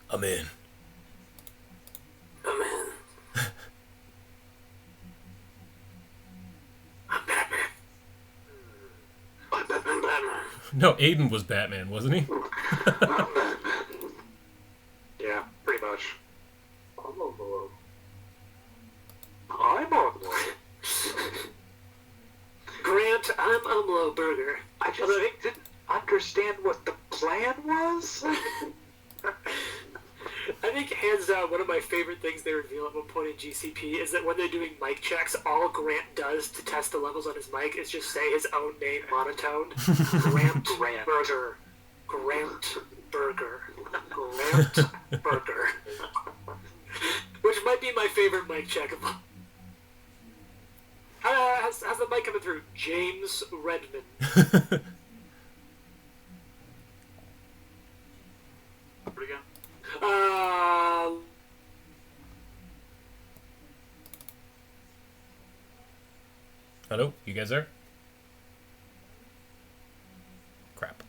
I'm in. I'm in. I'm Batman. I'm Batman. No, Aiden was Batman, wasn't he? I'm Batman. Yeah, pretty much. I'm on below. I'm on one. Grant, I'm Umlo Burger. I just didn't understand what the plan was. I think hands down one of my favorite things they reveal at one point in GCP is that when they're doing mic checks, all Grant does to test the levels on his mic is just say his own name monotone. Grant Burger. Grant Burger. Grant Burger. Which might be my favorite mic check of all. How's the mic coming through? James Redman. Pretty good. Hello? You guys there? Crap.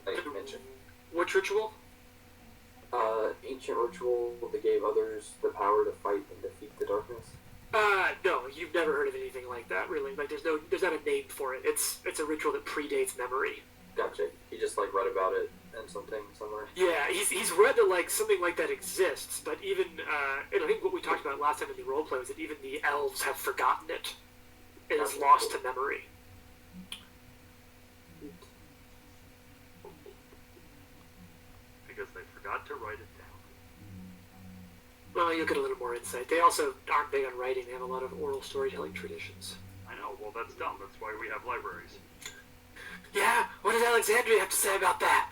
Like you mentioned. Which ritual? Ancient ritual that gave others the power to fight and defeat the darkness. No, you've never heard of anything like that, really. Like, there's not a name for it. It's a ritual that predates memory. Gotcha. He just like read about it and something somewhere. Yeah, he's read that like something like that exists, but even and I think what we talked about last time in the roleplay was that even the elves have forgotten it. It is lost to memory. Because they forgot to write it down. Well, you'll get a little more insight. They also aren't big on writing. They have a lot of oral storytelling traditions. I know, well that's dumb. That's why we have libraries. Yeah, what does Alexandria have to say about that?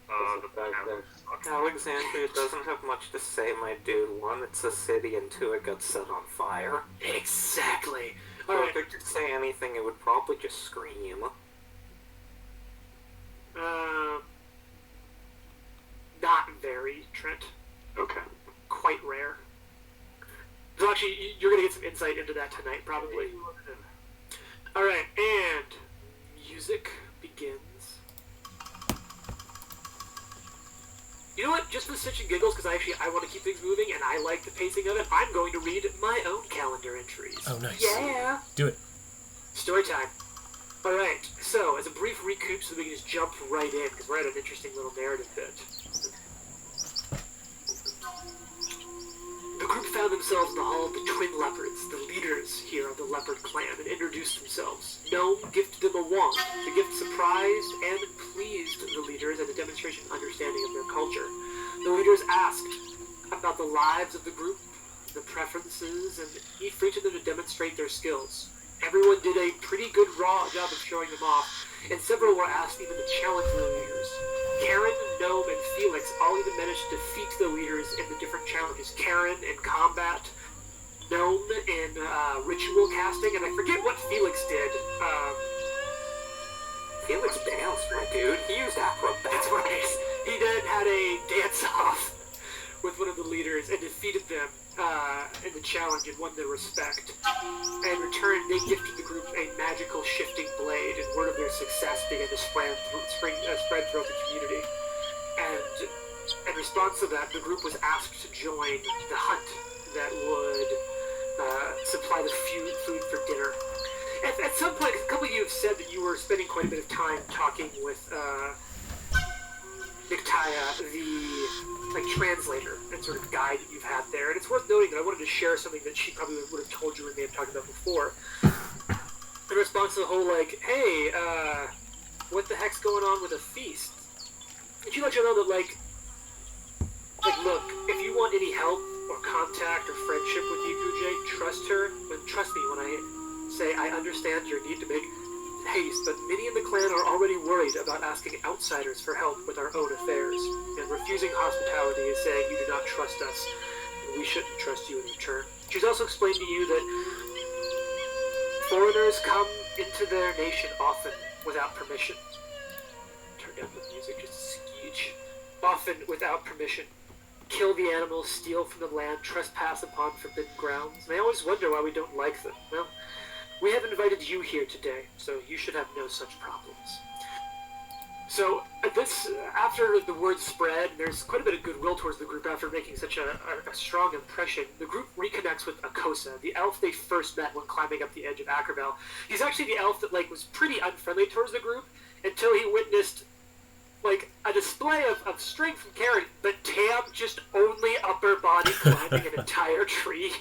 The fact cameras that- suck. Alexandria doesn't have much to say, my dude. One, it's a city, and two, it got set on fire. Exactly. So Alright, if it could say anything, it would probably just scream. not very, Trent. Okay. Quite rare. So actually, you're going to get some insight into that tonight, probably. Alright, and music begins. You know what? Just for shits and giggles, because I want to keep things moving, and I like the pacing of it, I'm going to read my own calendar entries. Oh, nice. Yeah! Do it. Story time. Alright, so as a brief recoup so we can just jump right in, because we're at an interesting little narrative bit. The group found themselves in the hall of the Twin Leopards, the leaders here of the Leopard clan, and introduced themselves. Gnome gifted them a wand. The gift surprised and pleased the leaders and a demonstration of understanding of their culture. The leaders asked about the lives of the group, the preferences, and for each of them to demonstrate their skills. Everyone did a pretty good raw job of showing them off, and several were asked even to challenge the leaders. Karen, Gnome, and Felix all even managed to defeat the leaders in the different challenges. Karen in combat, Gnome in ritual casting, and I forget what Felix did. Felix danced, my dude. He used acrobatics. That's right. He then had a dance-off with one of the leaders and defeated them in the challenge and won their respect. And in return, they gifted the group a magical shifting blade, and word of their success began to spread throughout the community. And in response to that, the group was asked to join the hunt that would supply the food for dinner. At some point, a couple of you have said that you were spending quite a bit of time talking with Nictaya, the translator and sort of guide that you've had there. And it's worth noting that I wanted to share something that she probably would have told you and may have talked about before. In response to the whole, hey, what the heck's going on with a feast? And she let you know that, look, if you want any help or contact or friendship with Yukuje, trust her, and trust me when I say I understand your need to make haste, but many in the clan are already worried about asking outsiders for help with our own affairs, and refusing hospitality is saying you do not trust us, and we shouldn't trust you in return. She's also explained to you that foreigners come into their nation often without permission. Turn down the music just a smidge. Often without permission. kill the animals, steal from the land, trespass upon forbidden grounds. And I always wonder why we don't like them. Well, we have invited you here today, so you should have no such problems. So, after the word spread, there's quite a bit of goodwill towards the group after making such a strong impression. The group reconnects with Akosa, the elf they first met when climbing up the edge of Ackerbell. He's actually the elf that, was pretty unfriendly towards the group until he witnessed, a display of strength from Karen, but Tam just only upper body climbing an entire tree.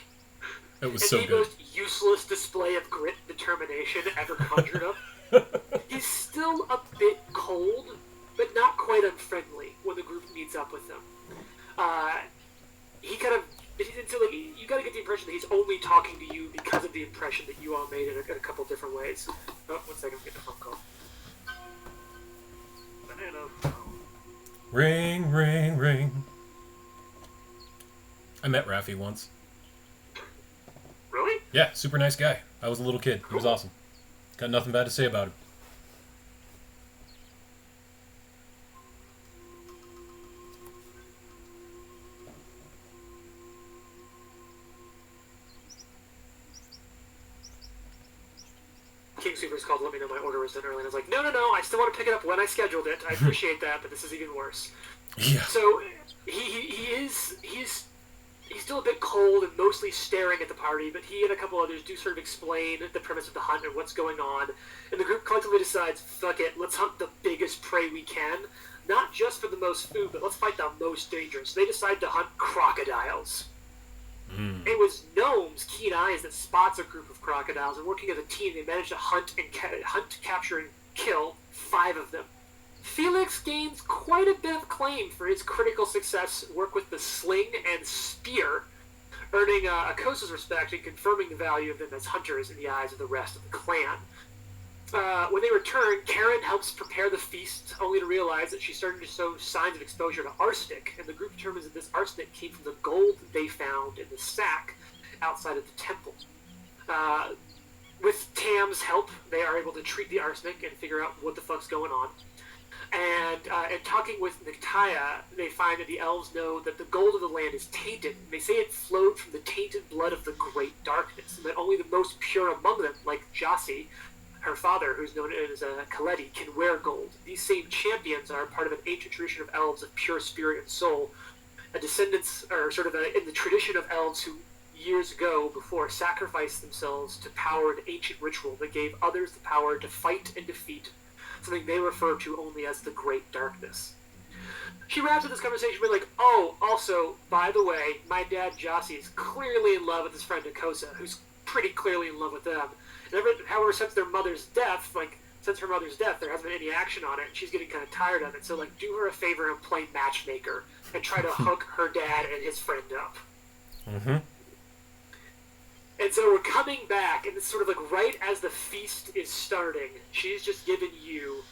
It was and so the good. most useless display of grit and determination ever conjured up. He's still a bit cold, but not quite unfriendly when the group meets up with him. You gotta get the impression that he's only talking to you because of the impression that you all made in a couple different ways. Oh, 1 second, I'm getting a phone call. Banana. Ring, ring, ring. I met Raffi once. Really? Yeah, super nice guy. I was a little kid. He was awesome. Got nothing bad to say about him. King Sweepers called to let me know my order was done early, and I was like, no, I still want to pick it up when I scheduled it. I appreciate that, but this is even worse. Yeah. So, he's still a bit cold and mostly staring at the party, but he and a couple others do sort of explain the premise of the hunt and what's going on, and the group collectively decides, fuck it, let's hunt the biggest prey we can, not just for the most food, but let's fight the most dangerous. They decide to hunt crocodiles. It was Gnome's keen eyes that spots a group of crocodiles, and working as a team, they managed to hunt, capture, and kill 5 of them. Felix gains quite a bit of claim for his critical success work with the sling and spear, earning Akosa's respect and confirming the value of them as hunters in the eyes of the rest of the clan. When they return, Karen helps prepare the feast, only to realize that she's starting to show signs of exposure to arsenic, and the group determines that this arsenic came from the gold they found in the sack outside of the temple. With Tam's help, they are able to treat the arsenic and figure out what the fuck's going on. And talking with Nictaya, they find that the elves know that the gold of the land is tainted. They say it flowed from the tainted blood of the Great Darkness, and that only the most pure among them, like Jossi, her father, who's known as Kaleti, can wear gold. These same champions are part of an ancient tradition of elves of pure spirit and soul, in the tradition of elves who, years ago, before, sacrificed themselves to power an ancient ritual that gave others the power to fight and defeat something they refer to only as the Great Darkness. She wraps up this conversation with oh, also, by the way, my dad Jossi is clearly in love with his friend Akosa, who's pretty clearly in love with them. And however, since her mother's death, there hasn't been any action on it, and she's getting kind of tired of it. So, do her a favor and play matchmaker and try to hook her dad and his friend up. Mm-hmm. And so we're coming back, and it's sort of right as the feast is starting, she's just given you...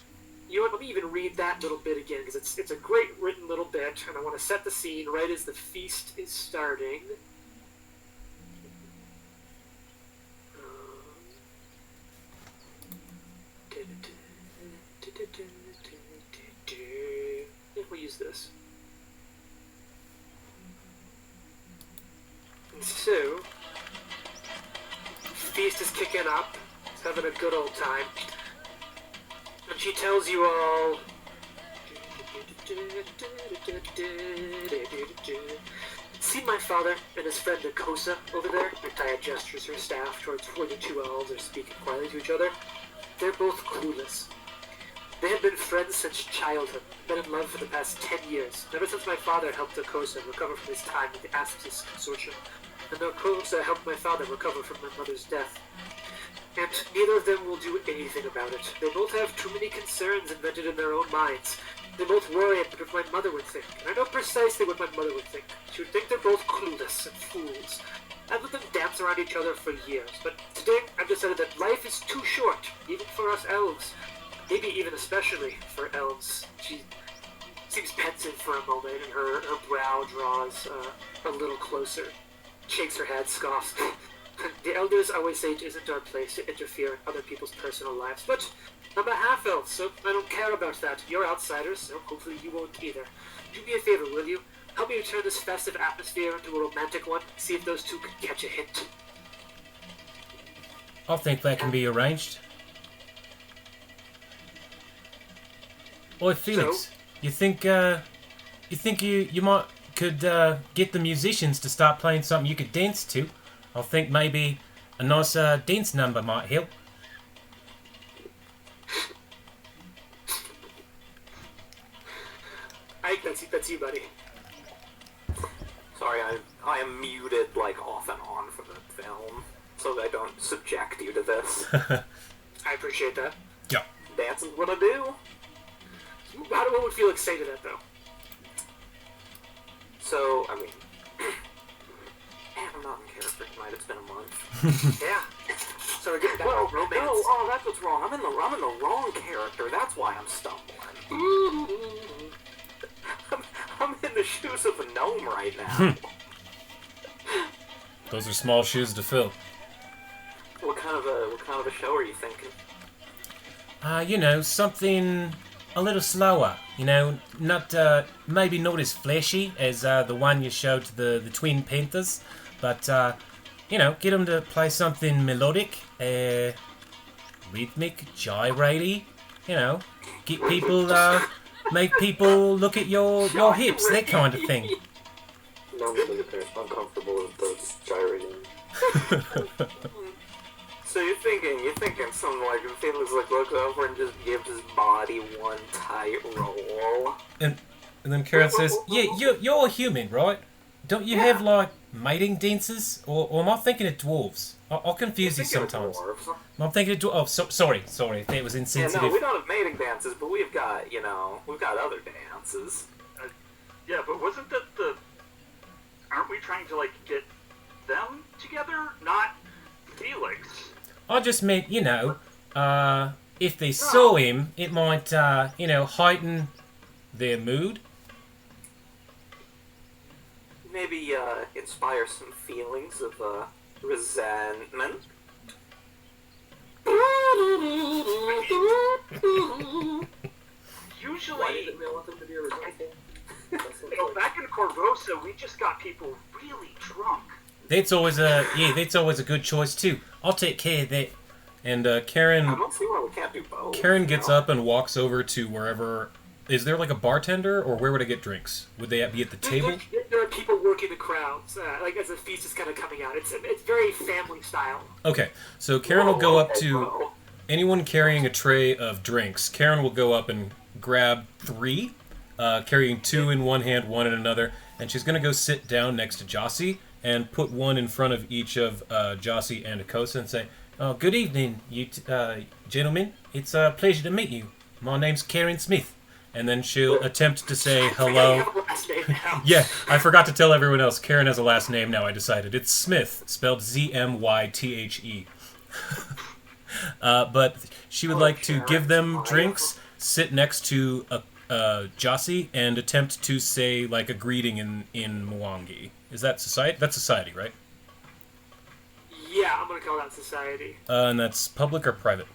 You know what, let me even read that little bit again, because it's a great written little bit, and I want to set the scene right as the feast is starting. We'll use this. And so, feast is kicking up. It's having a good old time. And she tells you all... See my father and his friend Akosa over there? Nictaya gestures her staff towards where the 2 elves are speaking quietly to each other. They're both clueless. They have been friends since childhood, been in love for the past 10 years, ever since my father helped Akosa recover from his time with the Aspis Consortium, and Akosa helped my father recover from my mother's death. And neither of them will do anything about it. They both have too many concerns invented in their own minds. They both worry about what my mother would think, and I know precisely what my mother would think. She would think they're both clueless and fools. I've let them dance around each other for years, but today I've decided that life is too short, even for us elves. Maybe even especially for elves. She seems pensive for a moment, and her brow draws a little closer. Shakes her head, scoffs. The elders always say it isn't our place to interfere in other people's personal lives, but I'm a half-elf, so I don't care about that. You're outsiders, so hopefully you won't either. Do me a favor, will you? help me turn this festive atmosphere into a romantic one. See if those two can catch a hint. I think that can be arranged. Oi, Felix, So? you think you might could get the musicians to start playing something you could dance to? I think maybe a nice dance number might help. I think that's you, buddy. Sorry, I am muted like off and on for the film, so that I don't subject you to this. I appreciate that. Yeah. Dancing's what I do. What would Felix say to that, though? So, I mean, man, I'm not in character tonight. It's been a month. Yeah. So we're getting back Well, to romance. no, oh, that's what's wrong. I'm in the wrong character. That's why I'm stumbling. I'm in the shoes of a gnome right now. Those are small shoes to fill. What kind of a show are you thinking? You know, something a little slower. You know, not maybe not as flashy as the one you showed to the Twin Panthers, but you know, get them to play something melodic, rhythmic, gyratey. You know, get people, make people look at your hips, that kind of thing. No, they're uncomfortable with those gyrating. So you're thinking something like Felix like looks over and just gives his body one tight roll. And then Karen says, "Yeah, you're a human, right? Don't you have like mating dances, or am I thinking of dwarves? I'll confuse you sometimes. I'm thinking of dwarves. Oh, sorry, if it was Yeah, insensitive. no, we don't have mating dances, but we've got other dances. Yeah, but wasn't that the... Aren't we trying to, like, get them together? Not Felix. I just meant, you know, if they saw him, it might, you know, heighten their mood. Maybe inspire some feelings of resentment. Usually, Why didn't they want them to be resentful? back in Corvosa, we just got people really drunk. That's always a good choice too. I'll take care of that. And I Karen don't see why we can't do both. gets up and walks over to wherever. Is there like a bartender, or where would I get drinks? Would they be at the table? There are people working the crowds, like as the feast is kind of coming out. It's very family style. Okay, so Karen will go up to anyone carrying a tray of drinks. Karen will go up and grab 3, carrying 2 in one hand, 1 in another, and she's gonna go sit down next to Jossie and put 1 in front of each of Jossie and Akosa and say, "Oh, good evening, you gentlemen. It's a pleasure to meet you. My name's Karen Smith." And then she'll attempt to say hello. I have a last name now. Yeah, I forgot to tell everyone else. Karen has a last name now, I decided. It's Smith, spelled Z-M-Y-T-H-E. But she would like to give them drinks, sit next to Jossie, and attempt to say, like, a greeting in Mwangi. Is that society? That's society, right? Yeah, I'm gonna call that society. And that's public or private?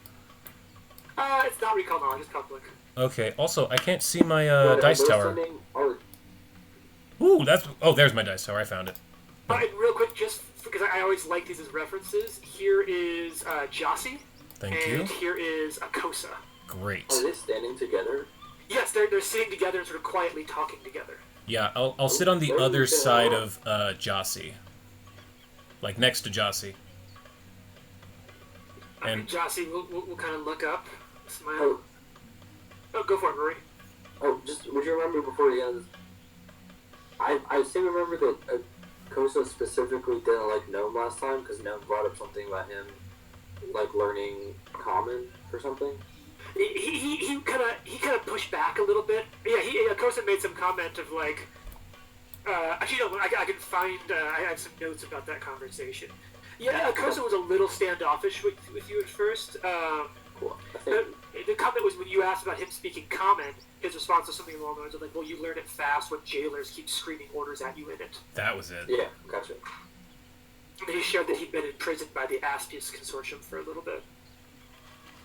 It's not recall knowledge, it's public. Okay, also, I can't see my dice tower. Ooh, there's my dice tower. I found it. And real quick, just because I always like these as references, here is Jossie. Thank and you. here is Akosa. Great. Are they standing together? Yes, they're sitting together and sort of quietly talking together. Yeah, I'll sit on the other side of Jossie. Like, next to Jossie. And Jossie will kind of look up, smile. Oh, go for it, Rory. Oh, just would you remember before the end? I seem to remember that Kosa specifically didn't like Gnome last time because Gnome brought up something about him like learning Common or something. He kind of pushed back a little bit. Yeah, Kosa made some comment of like. Actually, no, I can find. I have some notes about that conversation. Yeah, Kosa was a little standoffish with you at first. Cool. I think The comment was when you asked about him speaking Common, his response was something along the lines of like, "Well, you learn it fast when jailers keep screaming orders at you in it." that was it. yeah, gotcha. And then he shared that he'd been imprisoned by the Aspius Consortium for a little bit.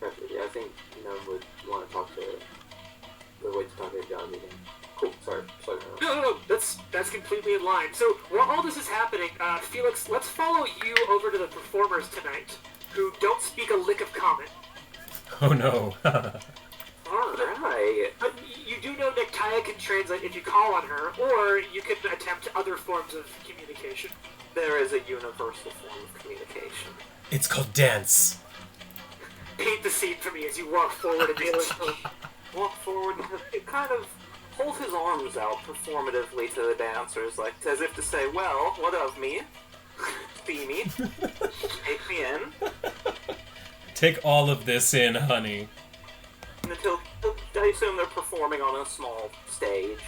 Gotcha. Yeah, I think Gnome would want to talk to the way to talk to John again. Cool. Sorry. No. That's completely in line. So while all this is happening, Felix, let's follow you over to the performers tonight, who don't speak a lick of common. Oh no. Alright. But you do know Nectaia can translate if you call on her, or you can attempt other forms of communication. There is a universal form of communication. It's called dance. Paint the scene for me as you walk forward and Felix will walk forward and kind of hold his arms out performatively to the dancers, like as if to say, well, what of me? See me? Take me in. Take all of this in, honey. Until I assume they're performing on a small stage.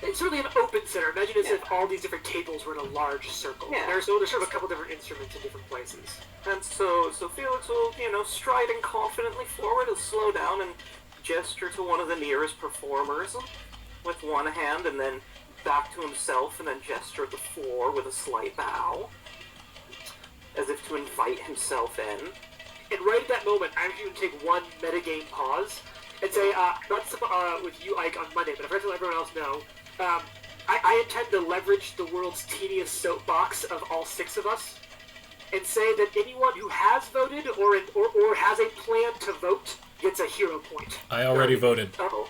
It's really an open center. Imagine as if all these different tables were in a large circle. Yeah. There's sort of a couple different instruments in different places. And so Felix will, striding confidently forward, he'll slow down and gesture to one of the nearest performers with one hand, and then back to himself, and then gesture at the floor with a slight bow, as if to invite himself in. And right at that moment, I'm actually going to take one metagame pause and say, not with you, Ike, on Monday, but I've heard to let everyone else know, I intend to leverage the world's teeniest soapbox of all 6 of us and say that anyone who has voted or has a plan to vote gets a hero point. I already voted. Oh,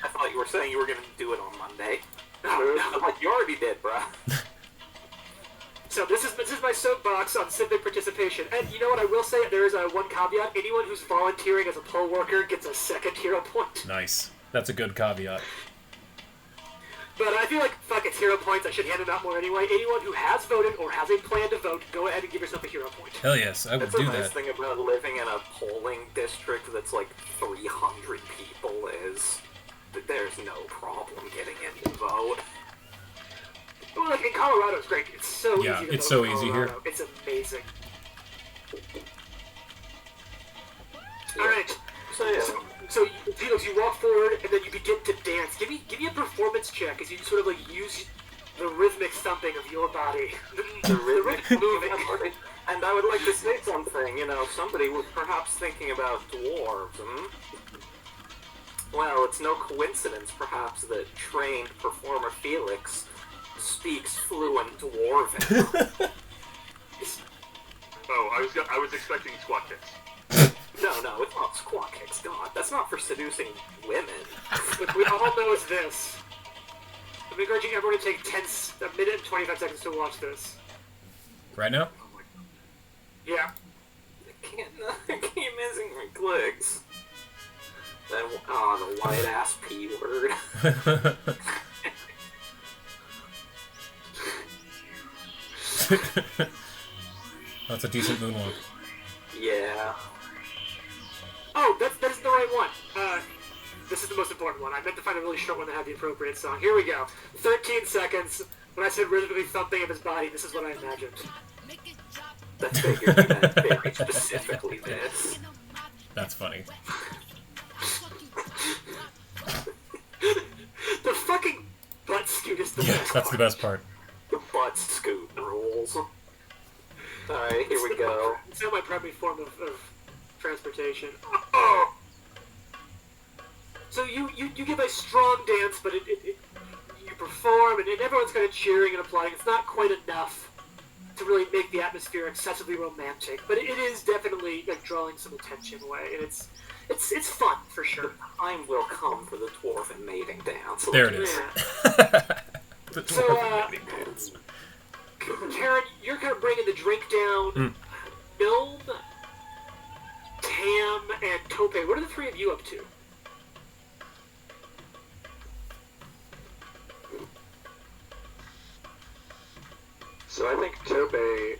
I thought you were saying you were going to do it on Monday. No. I'm like, you already did, bruh. So this is my soapbox on civic participation. And you know what I will say? There is one caveat. Anyone who's volunteering as a poll worker gets a second hero point. Nice. That's a good caveat. But I feel like, fuck, it's hero points. I should hand them out more anyway. Anyone who has voted or has a plan to vote, go ahead and give yourself a hero point. Hell yes, I would That's do a nice that. thing about living in a polling district that's like 300 people is that there's no problem getting in to vote. Well, like in Colorado, it's great. It's so Yeah, easy to it's vote so in easy here. Colorado. It's amazing. Alright. So yeah, So Felix, you walk forward and then you begin to dance. Give me a performance check as you sort of like use the rhythmic thumping of your body. the rhythmic moving. And I would like to say something. Somebody was perhaps thinking about dwarves. Well, it's no coincidence, perhaps, that trained performer Felix speaks fluent dwarven. Oh, I was expecting squat kicks. No, it's not squat kicks. God, that's not for seducing women. Look, we all know it's this. I'm encouraging everyone to take a minute and 25 seconds to watch this. Right now? Yeah. I keep missing my clicks. Then, the white ass P word. That's a decent moonwalk. Yeah. Oh, that's the right one. This is the most important one. I meant to find a really short one that had the appropriate song. Here we go. 13 seconds. When I said rhythmically thumping of his body, this is what I imagined. That figured you meant very specifically this. That's funny. The fucking butt scoot is the Yes, best that's part. the best part. The butt scoot rules. Alright, here we go. It's not my primary form of transportation. Oh. So you give a strong dance, but you perform, and everyone's kind of cheering and applauding. It's not quite enough to really make the atmosphere excessively romantic, but it is definitely like drawing some attention away, and it's fun for sure. Time will come for the dwarven mating dance. There it is. Yeah. The So, dwarven mating dance. Karen, you're kind of bringing the drink down. Milne, Tam, and Tope. What are the 3 of you up to? So I think Tope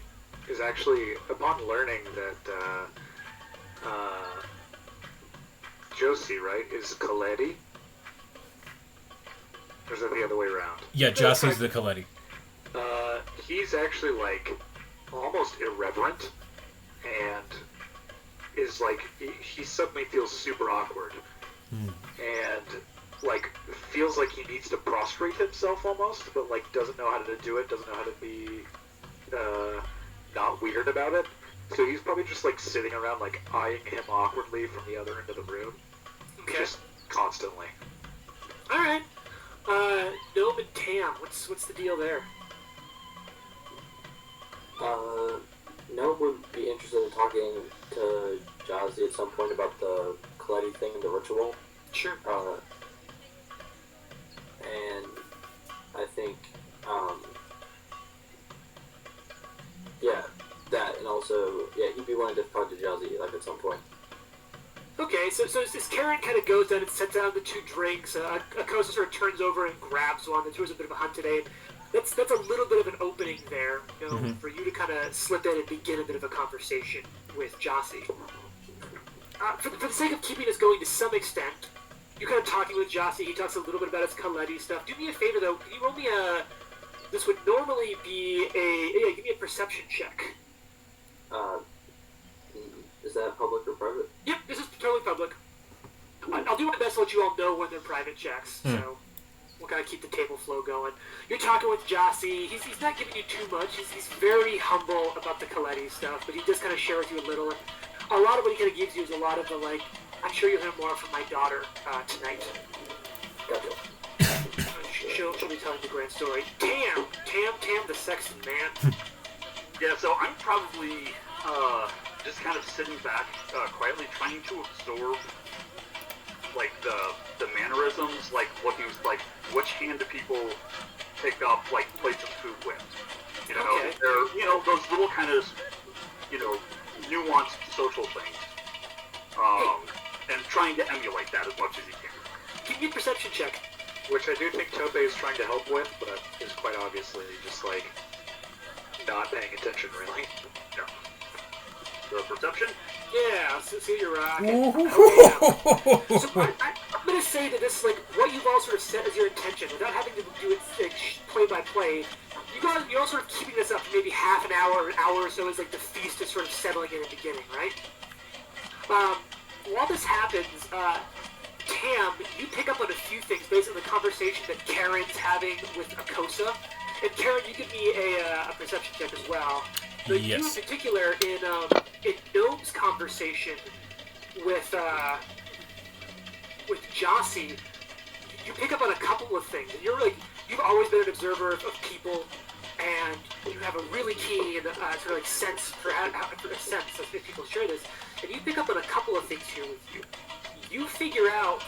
is actually, upon learning that Josie, right, is Coletti? Or is that the other way around? Yeah, Jossie's the Coletti. He's actually, like, almost irreverent, and is, like, he suddenly feels super awkward. And, like, feels like he needs to prostrate himself almost, but, like, doesn't know how to do it, doesn't know how to be, not weird about it. So he's probably just, like, sitting around, like, eyeing him awkwardly from the other end of the room. Okay. Just constantly. All right. Gnome and Tam, what's the deal there? No one would be interested in talking to Jazzy at some point about the Coletti thing, the ritual. Sure. And I think, yeah, that, and also, yeah, he'd be willing to talk to Jazzy, like, at some point. Okay, so as Karen kind of goes down and sets down the two drinks, Akosa sort of turns over and grabs one. The two is a bit of a hunt today. That's a little bit of an opening there, you know, for you to kind of slip in and begin a bit of a conversation with Jossie. For the sake of keeping this going to some extent, you're kind of talking with Jossie. He talks a little bit about his Coletti stuff. Do me a favor, though. Can you roll me this would normally be give me a perception check. Is that public or private? Yep, this is totally public. I'll do my best to let you all know when they're private checks, so we'll kind of keep the table flow going. You're talking with Jossie. He's not giving you too much. He's very humble about the Coletti stuff, but he does kind of share with you a little. A lot of what he kind of gives you is a lot of the, like, I'm sure you'll hear more from my daughter tonight. Gotcha. She'll be telling the grand story. Tam, the sexy man. Yeah, so I'm probably just kind of sitting back quietly, trying to absorb like the mannerisms, like what he was like. Which hand do people pick up like plates of food with? You know, Okay. they're those little kind of nuanced social things, and trying to emulate that as much as you can. Give me a perception check. Which I do think Tope is trying to help with, but is quite obviously just like not paying attention really. Yeah. The perception. Yeah, so you're rocking. Okay, so I'm going to say that this, like, what you've all sort of set as your intention, without having to do it like, play by play, you're all sort of keeping this up for maybe half an hour or an hour or so as, like, the feast is sort of settling in and beginning, right? While this happens, Tam, you pick up on a few things based on the conversation that Karen's having with Akosa. And Karen, you give me a perception check as well. But you in particular, in Gnome's conversation with Jossie, you pick up on a couple of things. And you've always been an observer of people, and you have a really keen sort of like sense for a sense of if people share this. And you pick up on a couple of things here with you. You figure out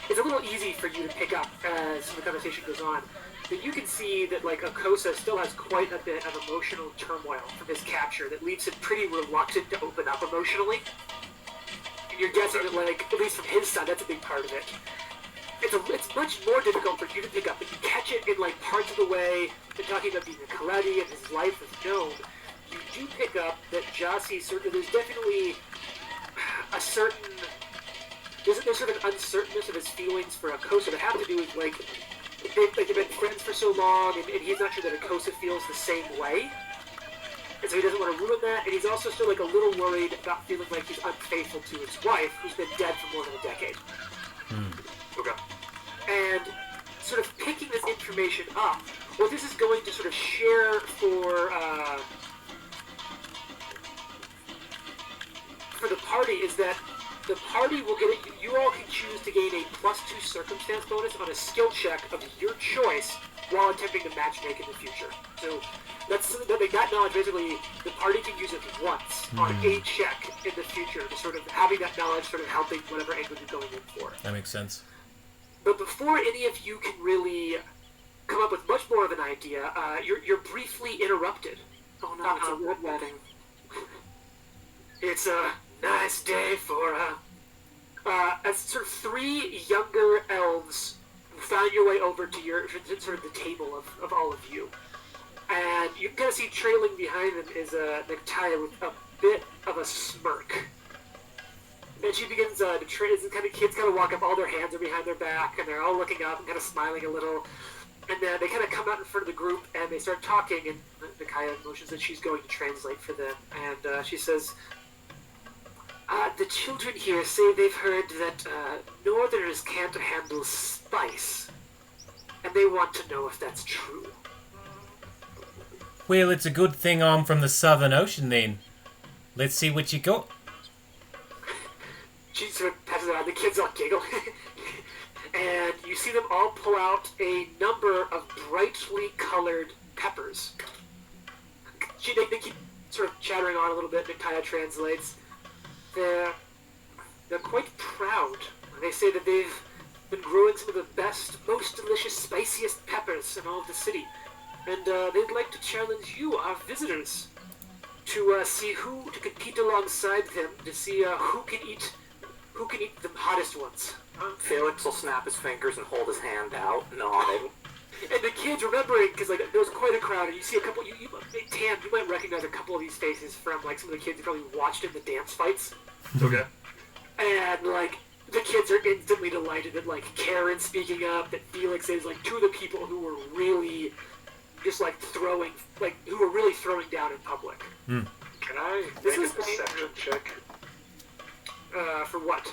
it's a little easy for you to pick up as the conversation goes on. But you can see that, like, Akosa still has quite a bit of emotional turmoil from his capture that leaves him pretty reluctant to open up emotionally. And you're guessing that, like, at least from his side, that's a big part of it. It's much more difficult for you to pick up, but you catch it in, like, parts of the way. They're talking about being a Coletti and his life with Gnome. You do pick up that Jossie, there's definitely a certain... There's sort of an uncertainness of his feelings for Akosa that have to do with, like, they've been friends for so long, and he's not sure that Akosa feels the same way. And so he doesn't want to ruin that, and he's also still, like, a little worried about feeling like he's unfaithful to his wife, who's been dead for more than a decade. Okay. And sort of picking this information up, what this is going to sort of share for the party is that the party will get it. You all can choose to gain a +2 circumstance bonus on a skill check of your choice while attempting to matchmake in the future. So that knowledge, basically, the party can use it once on a check in the future to sort of having that knowledge sort of helping whatever angle you're going in for. That makes sense. But before any of you can really come up with much more of an idea, you're briefly interrupted. Oh no, it's a red wedding. It's a nice day for as sort of 3 younger elves found your way over to sort of the table of all of you. And you can kind of see trailing behind them is Nectaia with a bit of a smirk. And she begins to train, and kids kind of walk up, all their hands are behind their back, and they're all looking up and kind of smiling a little. And then they kind of come out in front of the group, and they start talking, and Nectaia motions that she's going to translate for them. And she says, the children here say they've heard that Northerners can't handle spice, and they want to know if that's true. Well, it's a good thing I'm from the Southern Ocean, then. Let's see what you got. She sort of passes it on. The kids all giggle. and you see them all pull out a number of brightly colored peppers. They keep sort of chattering on a little bit, and Kaya translates. They're quite proud. They say that they've been growing some of the best, most delicious, spiciest peppers in all of the city. And they'd like to challenge you, our visitors, to see who to compete alongside them, to see who can eat the hottest ones. Felix will snap his fingers and hold his hand out, nodding. And the kids remembering, because like there was quite a crowd, and you see a couple. Tam, you might recognize a couple of these faces from like some of the kids you probably watched in the dance fights. Okay. And like the kids are instantly delighted that like Karen speaking up, that Felix is like two of the people who were really just like who were really throwing down in public. Can I This make is a perception check? For what?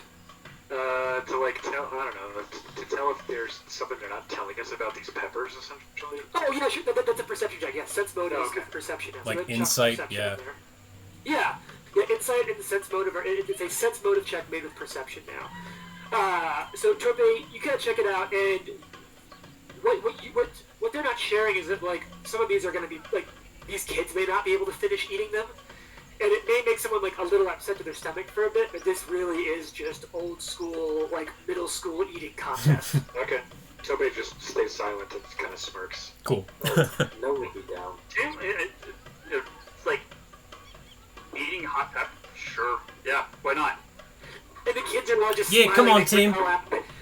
To like tell, I don't know, to tell if there's something they're not telling us about these peppers, essentially. Oh yeah, sure. That's a perception check. Yeah, sense motive Oh, okay. is perception. Like go chuck insight, perception yeah. in there. Yeah, insight and the sense motive. It's a sense motive check made with perception now. So Torbe, you kind of check it out, and what they're not sharing is that like some of these are going to be like these kids may not be able to finish eating them. And it may make someone like a little upset to their stomach for a bit, but this really is just old school, like middle school eating contest. Okay. Tobey just stays silent and kind of smirks. Cool. No would be down. Tim, it's like eating hot pepper. Sure. Yeah. Why not? And the kids are all just Yeah, smiling, come on, like, team.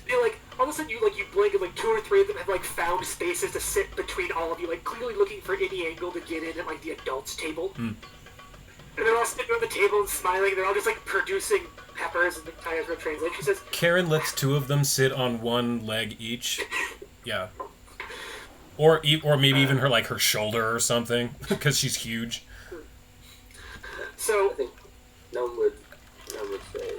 They're like, all of a sudden you blink and like two or three of them have like found spaces to sit between all of you, like clearly looking for any angle to get in at like the adults table. And they're all sitting on the table and smiling. They're all just like producing peppers, and the Kaya's going to translate. She says, Karen lets two of them sit on one leg each. Yeah. Or maybe even her shoulder or something, because she's huge. so I think no one would say,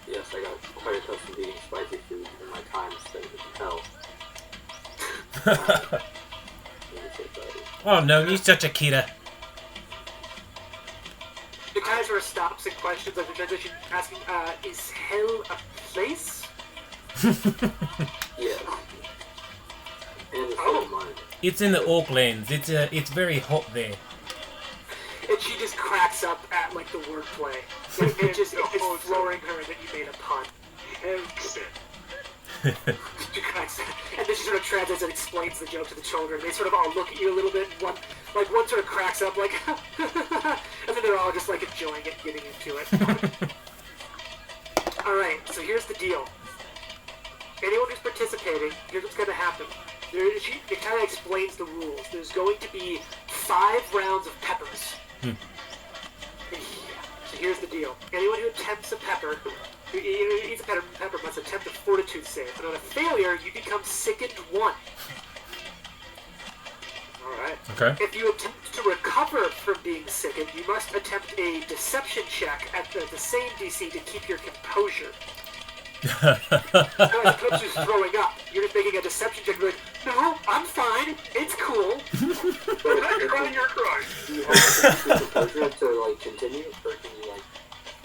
yes, I got quite accustomed to eating spicy food in my time spent in hell. Oh no, you're such a kidder. the Kaya sort of stops and questions, like the translation, asking, is hell a place? Yeah. And it's Oh. of mine. It's in the Oaklands. It's very hot there. And she just cracks up at like the wordplay. It's flooring her that you made a pun. She cracks up. And then she sort of translates and explains the joke to the children. They sort of all look at you a little bit. One sort of cracks up like, and then they're all just like enjoying it, getting into it. All right, so here's the deal. Anyone who's participating, here's what's going to happen. It kind of explains the rules. There's going to be 5 rounds of peppers. Yeah. So here's the deal. Anyone who attempts a pepper, who eats a pepper must attempt a fortitude save. And on a failure, you become sickened 1. Alright. Okay. If you attempt to recover from being sickened, you must attempt a deception check at the same DC to keep your composure. So as opposed to throwing up, you're just making a deception check. You're like, no, I'm fine. It's cool. You're not crying, you're crying. Do you have to composure to like continue, or can you like?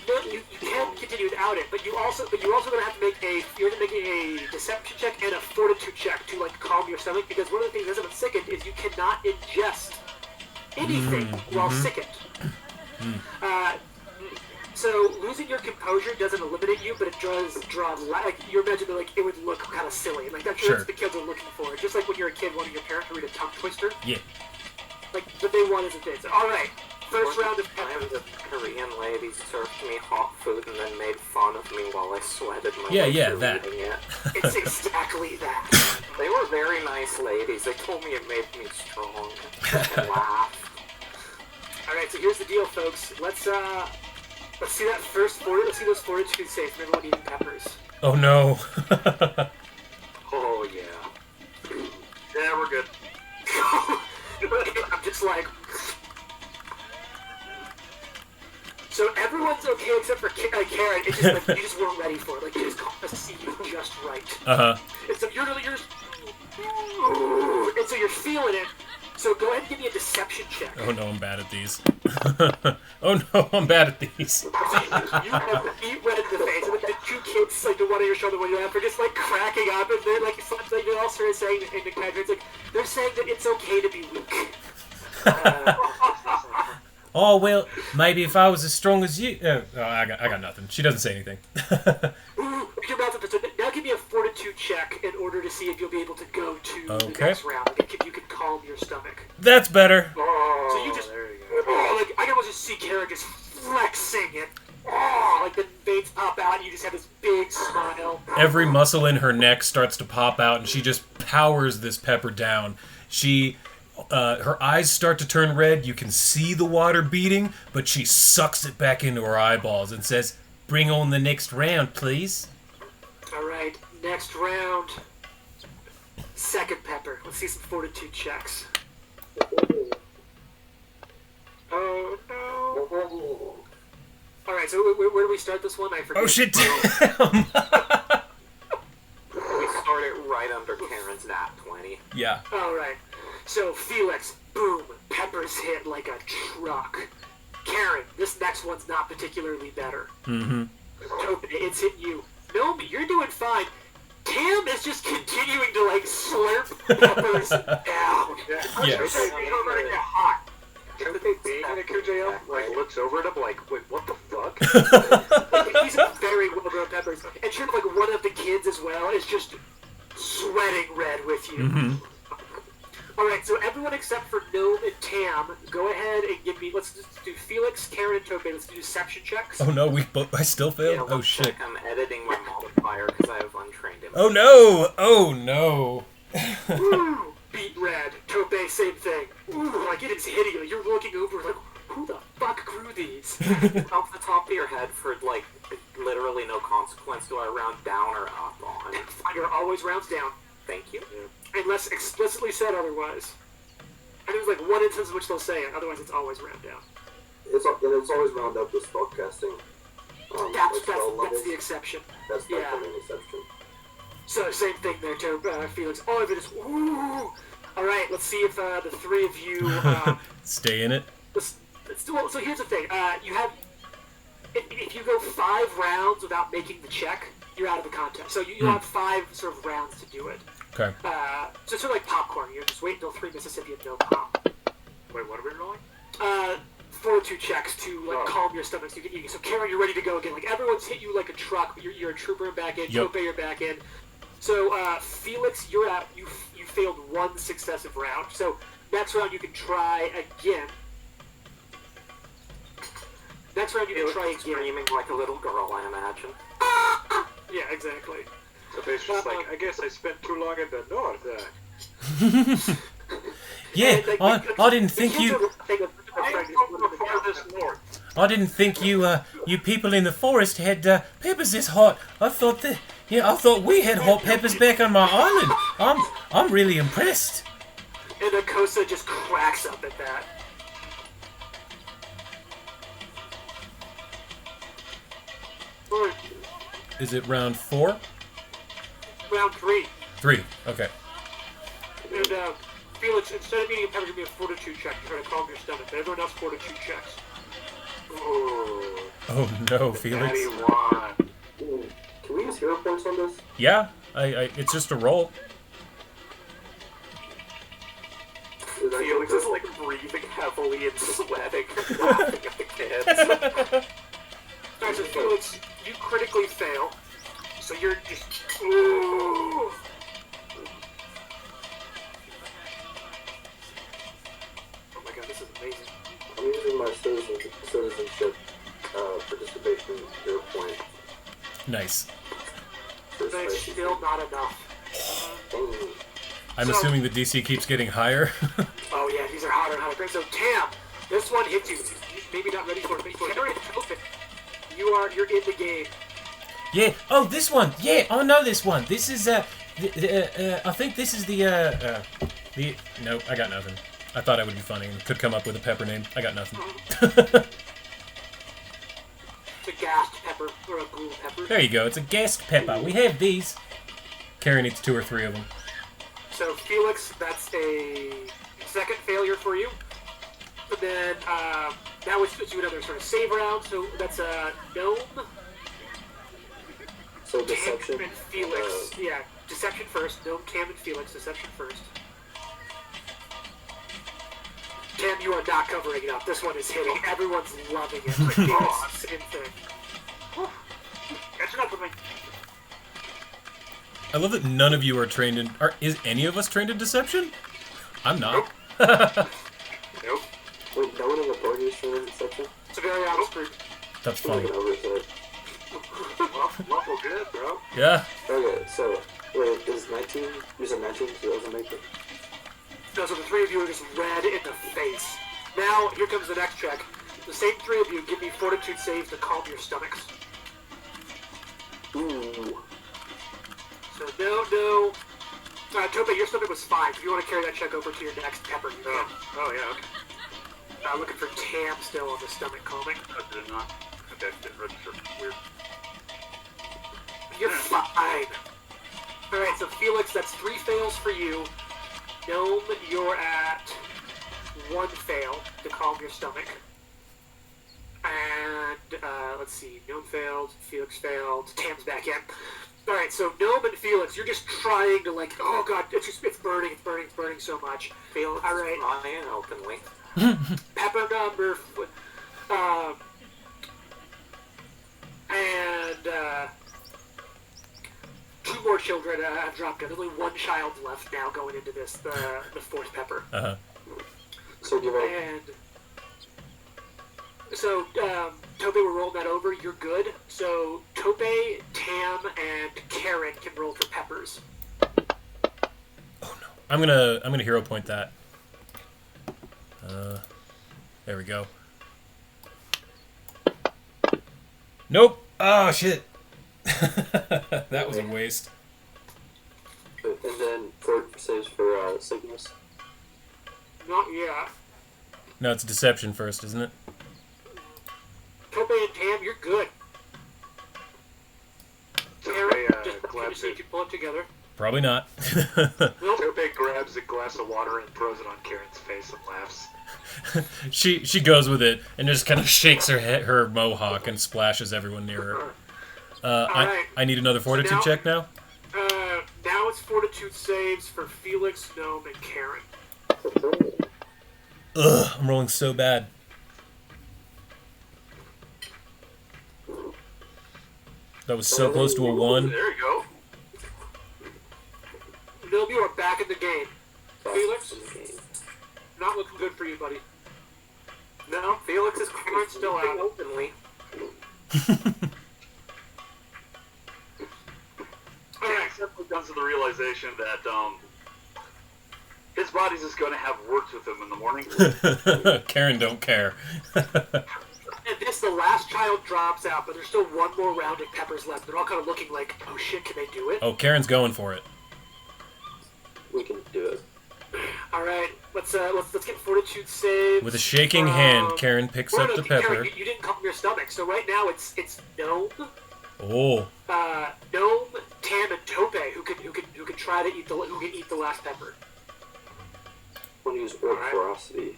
No, you can continue without it, but you're also gonna have to make a deception check and a fortitude check to like calm your stomach, because one of the things that's about sickened is you cannot ingest anything while sickened. So losing your composure doesn't eliminate you, but it does draw like you imagine that like it would look kind of silly. Like that's Sure. what the kids are looking for. Just like when you're a kid wanting your parent to read a tongue twister. Yeah. Like what they want is a thing. So, all right, first round of Time peppers. the Korean ladies served me hot food and then made fun of me while I sweated my way Yeah, through that. eating it. It's exactly that. They were very nice ladies. They told me it made me strong. I laughed. All right, so here's the deal, folks. Let's see that let's see those fortitude saves from everyone eating peppers. Oh no. Oh yeah. Yeah, we're good. I'm just like. So everyone's okay except for Karen. It's just like you just weren't ready for it. Like you just got to see you just right. Uh-huh. And so you're just, and so you're feeling it. So go ahead and give me a deception check. Oh no, I'm bad at these. Oh no, I'm bad at these. So you have beat red in the face, and the 2 kids Felix, like the one on your shoulder when you're after, just like cracking up, and they're like, you're all sort of saying in the character, it's like they're saying that it's okay to be weak. Oh well, maybe if I was as strong as you. I got nothing. She doesn't say anything. Ooh, your mouth up. So now give me a fortitude check in order to see if you'll be able to go to the Okay. next round. Like, if you can calm your stomach. That's better. Oh, So you just, there you go. like I can almost just see Karen just flexing it. Oh, like the veins pop out, and you just have this big smile. Every muscle in her neck starts to pop out, and she just powers this pepper down. Her eyes start to turn red. You can see the water beating, but she sucks it back into her eyeballs and says, "Bring on the next round, please." All right, next round. Second pepper. Let's see some fortitude checks. Oh no. All right, so where do we start this one? I forget. Oh shit! Damn. We started right under Karen's nat 20. Yeah. All right. So Felix, boom, peppers hit like a truck. Karen, this next one's not particularly better. Mm-hmm. Topin, it's hit you. Nomi, you're doing fine. Tam is just continuing to like slurp peppers down. Yes. You're letting it hot. Tope being in a QJL, like, looks over at him like, wait, what the fuck? He's very well grown peppers. And sure, like one of the kids as well is just sweating red with you. Mm-hmm. Alright, so everyone except for Gnome and Tam, go ahead and give me, let's just do Felix, Karen, and Tope. Let's do deception checks. Oh no, I still failed? Yeah, Oh one shit. sec, I'm editing my modifier because I have untrained him. Oh no! Oh no! Ooh, beat red. Tope, same thing. Ooh, like it is hitting you. You're looking over like, who the fuck grew these? Off the top of your head, for like literally no consequence, do I round down or up on? You're always rounds down, Thank you. unless explicitly said otherwise. And there's like one instance in which they'll say it, otherwise it's always round down. It's always round up with spellcasting. That's spell levels. the exception. That's yeah. the main exception. So same thing there, Felix. All of it is ooh. All right, let's see if the three of you. Stay in it. let's do. So here's the thing. You have. If you go 5 rounds without making the check, you're out of the contest. So you have 5 sort of rounds to do it. Okay. So it's sort of like popcorn. You just wait until 3 Mississippi and no pop. Wait, what are we rolling? Fortitude checks to like calm your stomach so you can eat. So Karen, you're ready to go again. Like everyone's hit you like a truck, but you're a trooper and back in. Yep. Tope, you're back in. So Felix, you're out. You failed 1 successive round. So next round you can try again. Next round you can try again. Screaming like a little girl, I imagine. Yeah, exactly. So basically, just like, I guess I spent too long in the north. Yeah, And, like, I didn't the think kids you. are laughing at the I fact am that from the farthest north. I didn't think you people in the forest had peppers this hot. I thought we had hot peppers back on my island. I'm really impressed. And Akosa just cracks up at that. Alright, Is it round 4? round 3. 3. Okay. And Felix, instead of eating a pepper, give me a fortitude check to try to calm your stomach. But everyone else fortitude checks. Ooh, Oh no, Felix. 91. Can we use hero points on this? Yeah, it's just a roll. Is that Felix good? is like breathing heavily and sweating, laughing at the kids. Alright, so Felix, you critically fail. So you're just. Ooh. Oh my god, this is amazing. I'm using my citizenship participation hero point. Nice. for But it's spicy. still not enough. Mm. I'm So- assuming the DC keeps getting higher. Oh yeah, these are hotter and hotter. Great. So Tam, this one hits you. Maybe not ready for it, but Karen and Topin, you're in the game. Yeah. Oh, this one. Yeah, I know this one. This is I think this is the. Nope, I got nothing. I thought I would be funny and could come up with a pepper name. I got nothing. The gassed pepper or a ghoul pepper. There you go. It's a gask pepper. We have these. Karen eats 2 or 3 of them. So Felix, that's a second failure for you. And then now let's do another sort of save round. So that's a gnome. So So deception. Tam and Felix. Yeah, deception first. No, Tam and Felix, deception first. Tam, you are not covering it up. This one is hitting. Everyone's loving it. Felix, same thing. Catching up with me. I love that none of you are trained in... Is any of us trained in deception? I'm not. Nope. Wait, no one in the party is trained in deception? It's a very honest group. That's Like funny. an oversight. Lawful good, bro. Yeah. Okay, so, wait, is 19, you said 19, so that doesn't make it? No, so the three of you are just red in the face. Now, here comes the next check. The same three of you give me fortitude saves to calm your stomachs. Ooh. So no. Tope, your stomach was fine. If you want to carry that check over to your next pepper, you can. Oh, yeah, okay. Looking for Tam still on the stomach calming. I did not. Okay, didn't register. Weird. You're fine. Alright, so Felix, that's 3 fails for you. Gnome, you're at 1 fail to calm your stomach. And, let's see, Gnome failed, Felix failed, Tam's back in. Alright, so Gnome and Felix, you're just trying to oh god, it's burning so much. Felix Alright. is lying openly. Pepper number, and 2 more children have dropped out. There's only 1 child left now going into this, the 4th pepper. Uh-huh. So give up. And so, Tope, we're rolling that over. You're good. So, Tope, Tam, and Karen can roll for peppers. Oh no. I'm gonna hero point that. There we go. Nope. Oh shit. That was a waste. And then 4 saves for sickness. Not yet. No, it's deception first, isn't it? Tope and Tam, you're good. Karen, just see if you pull it together. Probably not. Nope. Tope grabs a glass of water and throws it on Karen's face and laughs. She goes with it and just kind of shakes her mohawk and splashes everyone near her. Alright. I need another fortitude now- check now. Now it's fortitude saves for Felix, Gnome, and Karen. Ugh, I'm rolling so bad. That was so close to a 1. There you go. Gnome, you are back in the game. Felix, In the game. not looking good for you, buddy. No, Felix is Karen's still out. openly. Alright, Simply comes to the realization that his body's just going to have worked with him in the morning. Karen don't care. and this, the last child drops out, but there's still 1 more round of peppers left. They're all kind of looking like, oh shit, can they do it? Oh, Karen's going for it. We can do it. Alright, let's get fortitude saves. With a shaking hand, Karen picks Well, up no, the pepper. Karen, you didn't calm your stomach, so right now it's Gnome, Oh, Gnome, Tam, and Tope who can try to eat the last pepper. I want to use orc ferocity.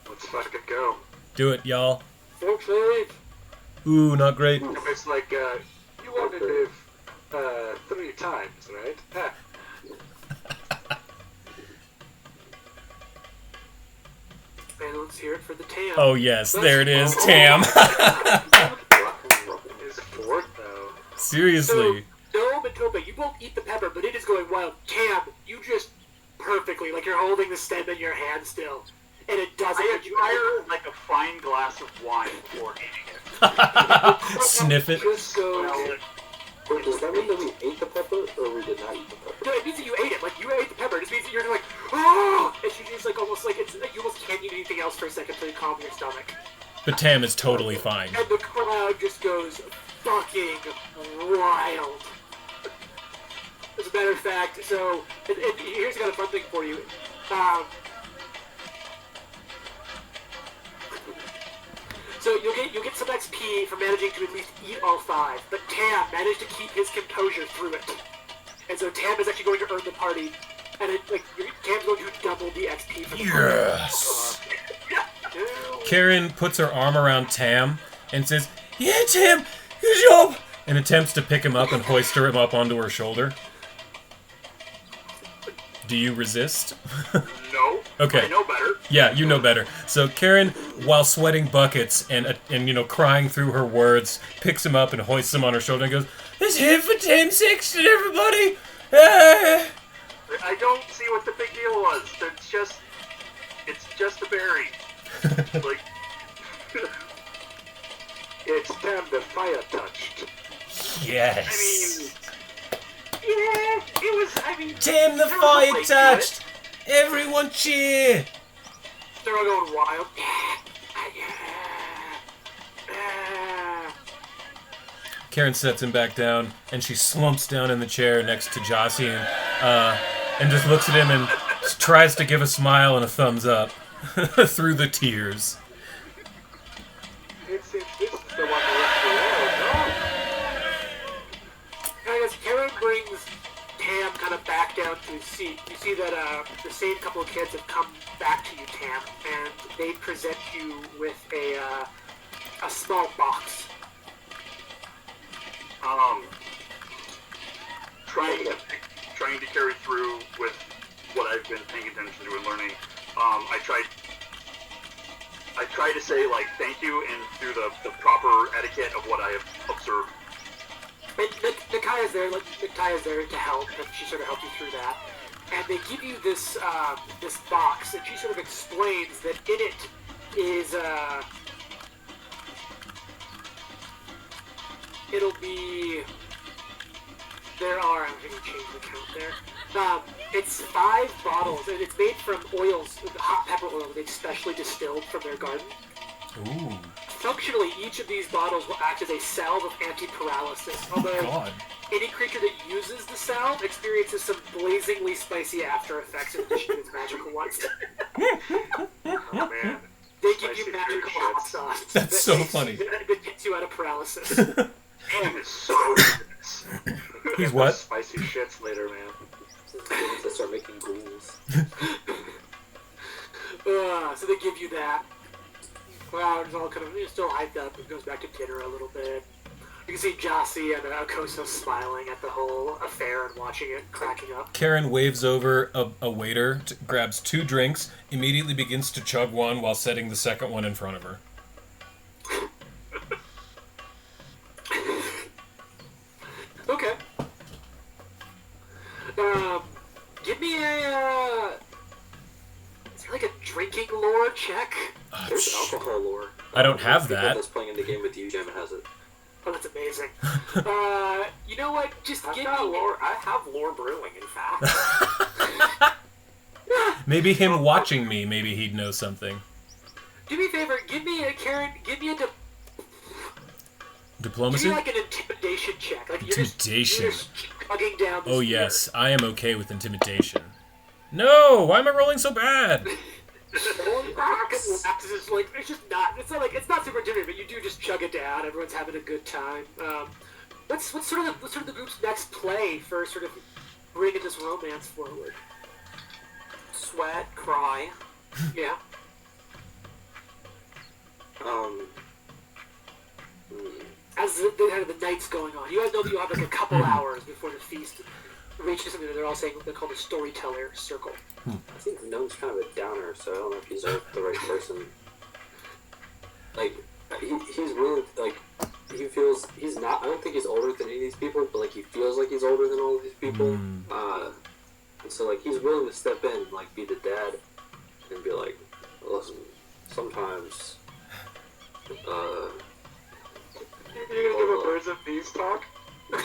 Let's fucking go. do it, y'all. 4 save. Ooh, not great. It's like, you want to live 3 times, right? Ah. And let's hear it for the Tam. Oh yes, there it is, Tam. Is 4th, though. Seriously. So, Gnome and Tope, you both eat the pepper, but it is going wild. Tam, you just perfectly, like you're holding the stem in your hand still. And it doesn't. I but you admire like a fine glass of wine before eating it. Sniff it. just goes. Wait, does that mean that we ate the pepper, or we did not eat the pepper? No, it means that you ate it. Like, you ate the pepper. It just means that you're like, oh! And she just, like, almost like, it's like you almost can't eat anything else for a second until you calm your stomach. But Tam is totally fine. And the crowd just goes fucking wild. As a matter of fact, so, and here's got a fun thing for you. So you'll get some XP for managing to at least eat all 5, but Tam managed to keep his composure through it. And so Tam is actually going to earn the party, and Tam's going to double the XP for the Yes. party. Karen puts her arm around Tam and says, "Yeah, Tam, and attempts to pick him up and hoist him up onto her shoulder. Do you resist? No. Okay. I know better. Yeah, you know better. So Karen, while sweating buckets and crying through her words, picks him up and hoists him on her shoulder and goes, "It's here for 10 seconds, everybody!" Ah. I don't see what the big deal was. It's just a berry. Like, It's time the fire touched. Yes. I mean, yeah, it was. I mean, Damn, the there was a fire way to touched! Everyone cheer! They're all going wild. Karen sets him back down, and she slumps down in the chair next to Jossie and just looks at him and tries to give a smile and a thumbs up through the tears. It's the one who left the world, I guess Karen brings Tam kind of back down to his seat. You see that the same couple of kids have come back to you, Tam, and they present you with a small box. Trying to carry through with what I've been paying attention to and learning. I try to say like thank you and through the proper etiquette of what I have observed. And Nakaya's there to help, and she sort of helped you through that. And they give you this this box, and she sort of explains that in it is it'll be. I'm going to change the count there. It's 5 bottles, and it's made from oils, hot pepper oil they've specially distilled from their garden. Ooh. Functionally, each of these bottles will act as a salve of anti-paralysis, although God. any creature that uses the salve experiences some blazingly spicy after effects in addition to its magical ones. Oh man. They give Spicy you magical food hot shits. sauce. That's so funny. That gets you out of paralysis. And it's so nice. He's what? Spicy shits later, man. To start making ghouls. So they give you that. Crowd's all kind of still hyped up. It goes back to dinner a little bit. You can see Jossie and Akoso smiling at the whole affair and watching it, cracking up. Karen waves over a waiter, grabs 2 drinks, immediately begins to chug one while setting the second one in front of her. Okay. Give me a. Is there like a drinking lore check? There's alcohol lore. I don't have I think that. That's playing in the game with you, Jim, has it. Oh, that's amazing. You know what? Just give me lore. I have lore brewing, in fact. Maybe him watching me, maybe he'd know something. Do me a favor. Give me a Diplomacy? Give me like an intimidation check. Like Intimidation. You're just chugging down this Oh beer. yes, I am okay with intimidation. No, why am I rolling so bad? It's like it's not super intimidating, but you do just chug it down. Everyone's having a good time. What's sort of the group's next play for sort of bringing this romance forward? Sweat, cry. Yeah. As the night's going on, you guys know that you have like a couple hours before the feast reaches something that they're all saying they're called the storyteller circle. I think Gnome's kind of a downer, so I don't know if he's the right person. Like, he's really, like, he feels, he's not, I don't think he's older than any of these people, but, like, he feels like he's older than all of these people. And so, like, he's willing to step in, like, be the dad, and be like, listen, sometimes, You're gonna give a birds and bees talk? yeah,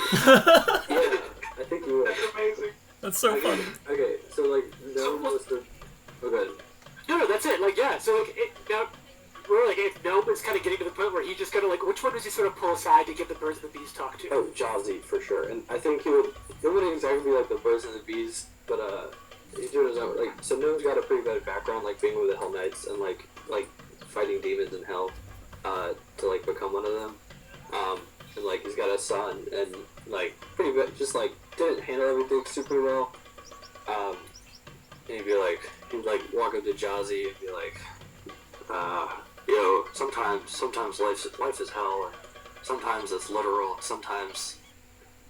I think he would. That's amazing. That's so funny. Okay, so, like, Gnome was the, okay. No, that's it. Like, yeah. So, like, now we're like, if Gnome is kind of getting to the point where he just kind of like, which one does he sort of pull aside to give the birds and the bees talk to? Oh, Jazzy, for sure. And I think it wouldn't exactly be like the birds and the bees, but, he's doing his own, like, so Gnome's got a pretty bad background, like, being with the Hell Knights and, like fighting demons in hell, to, like, become one of them. And, like, he's got a son, and, like, pretty bad, just, like, didn't handle everything super well. And he'd like, walk up to Jazzy and be like, sometimes life is hell, sometimes it's literal, sometimes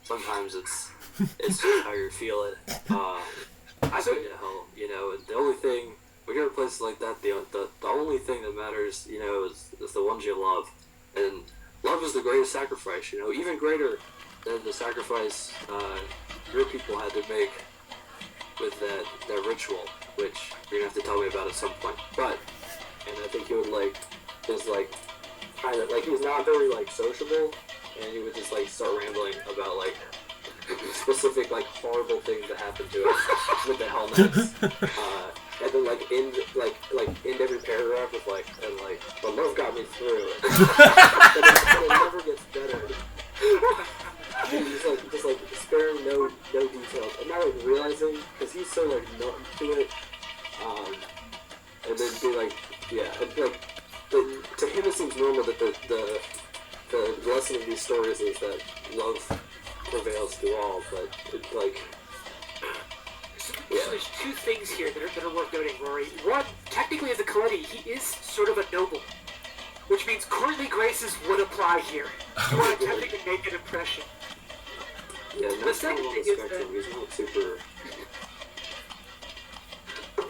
it's just how you feel it. I think hell, the only thing when you're in places like that, the only thing that matters, is the ones you love, and love is the greatest sacrifice. Even greater than the sacrifice your people had to make with that ritual, which you're gonna have to tell me about at some point. And I think he would he was not very sociable, and he would just start rambling about specific horrible things that happened to us with the helmets, and then end every paragraph with but love got me through it. But it never gets better. He's just sparing no details. I'm not realizing because he's so numb to it, and then to him it seems normal that the lesson of these stories is that love prevails through all, but it's So there's two things here that are worth noting, Rory. One, technically as a Coletti, he is sort of a noble, which means courtly graces would apply here. You are attempting to make an impression. Yeah, The second thing is that he's not super.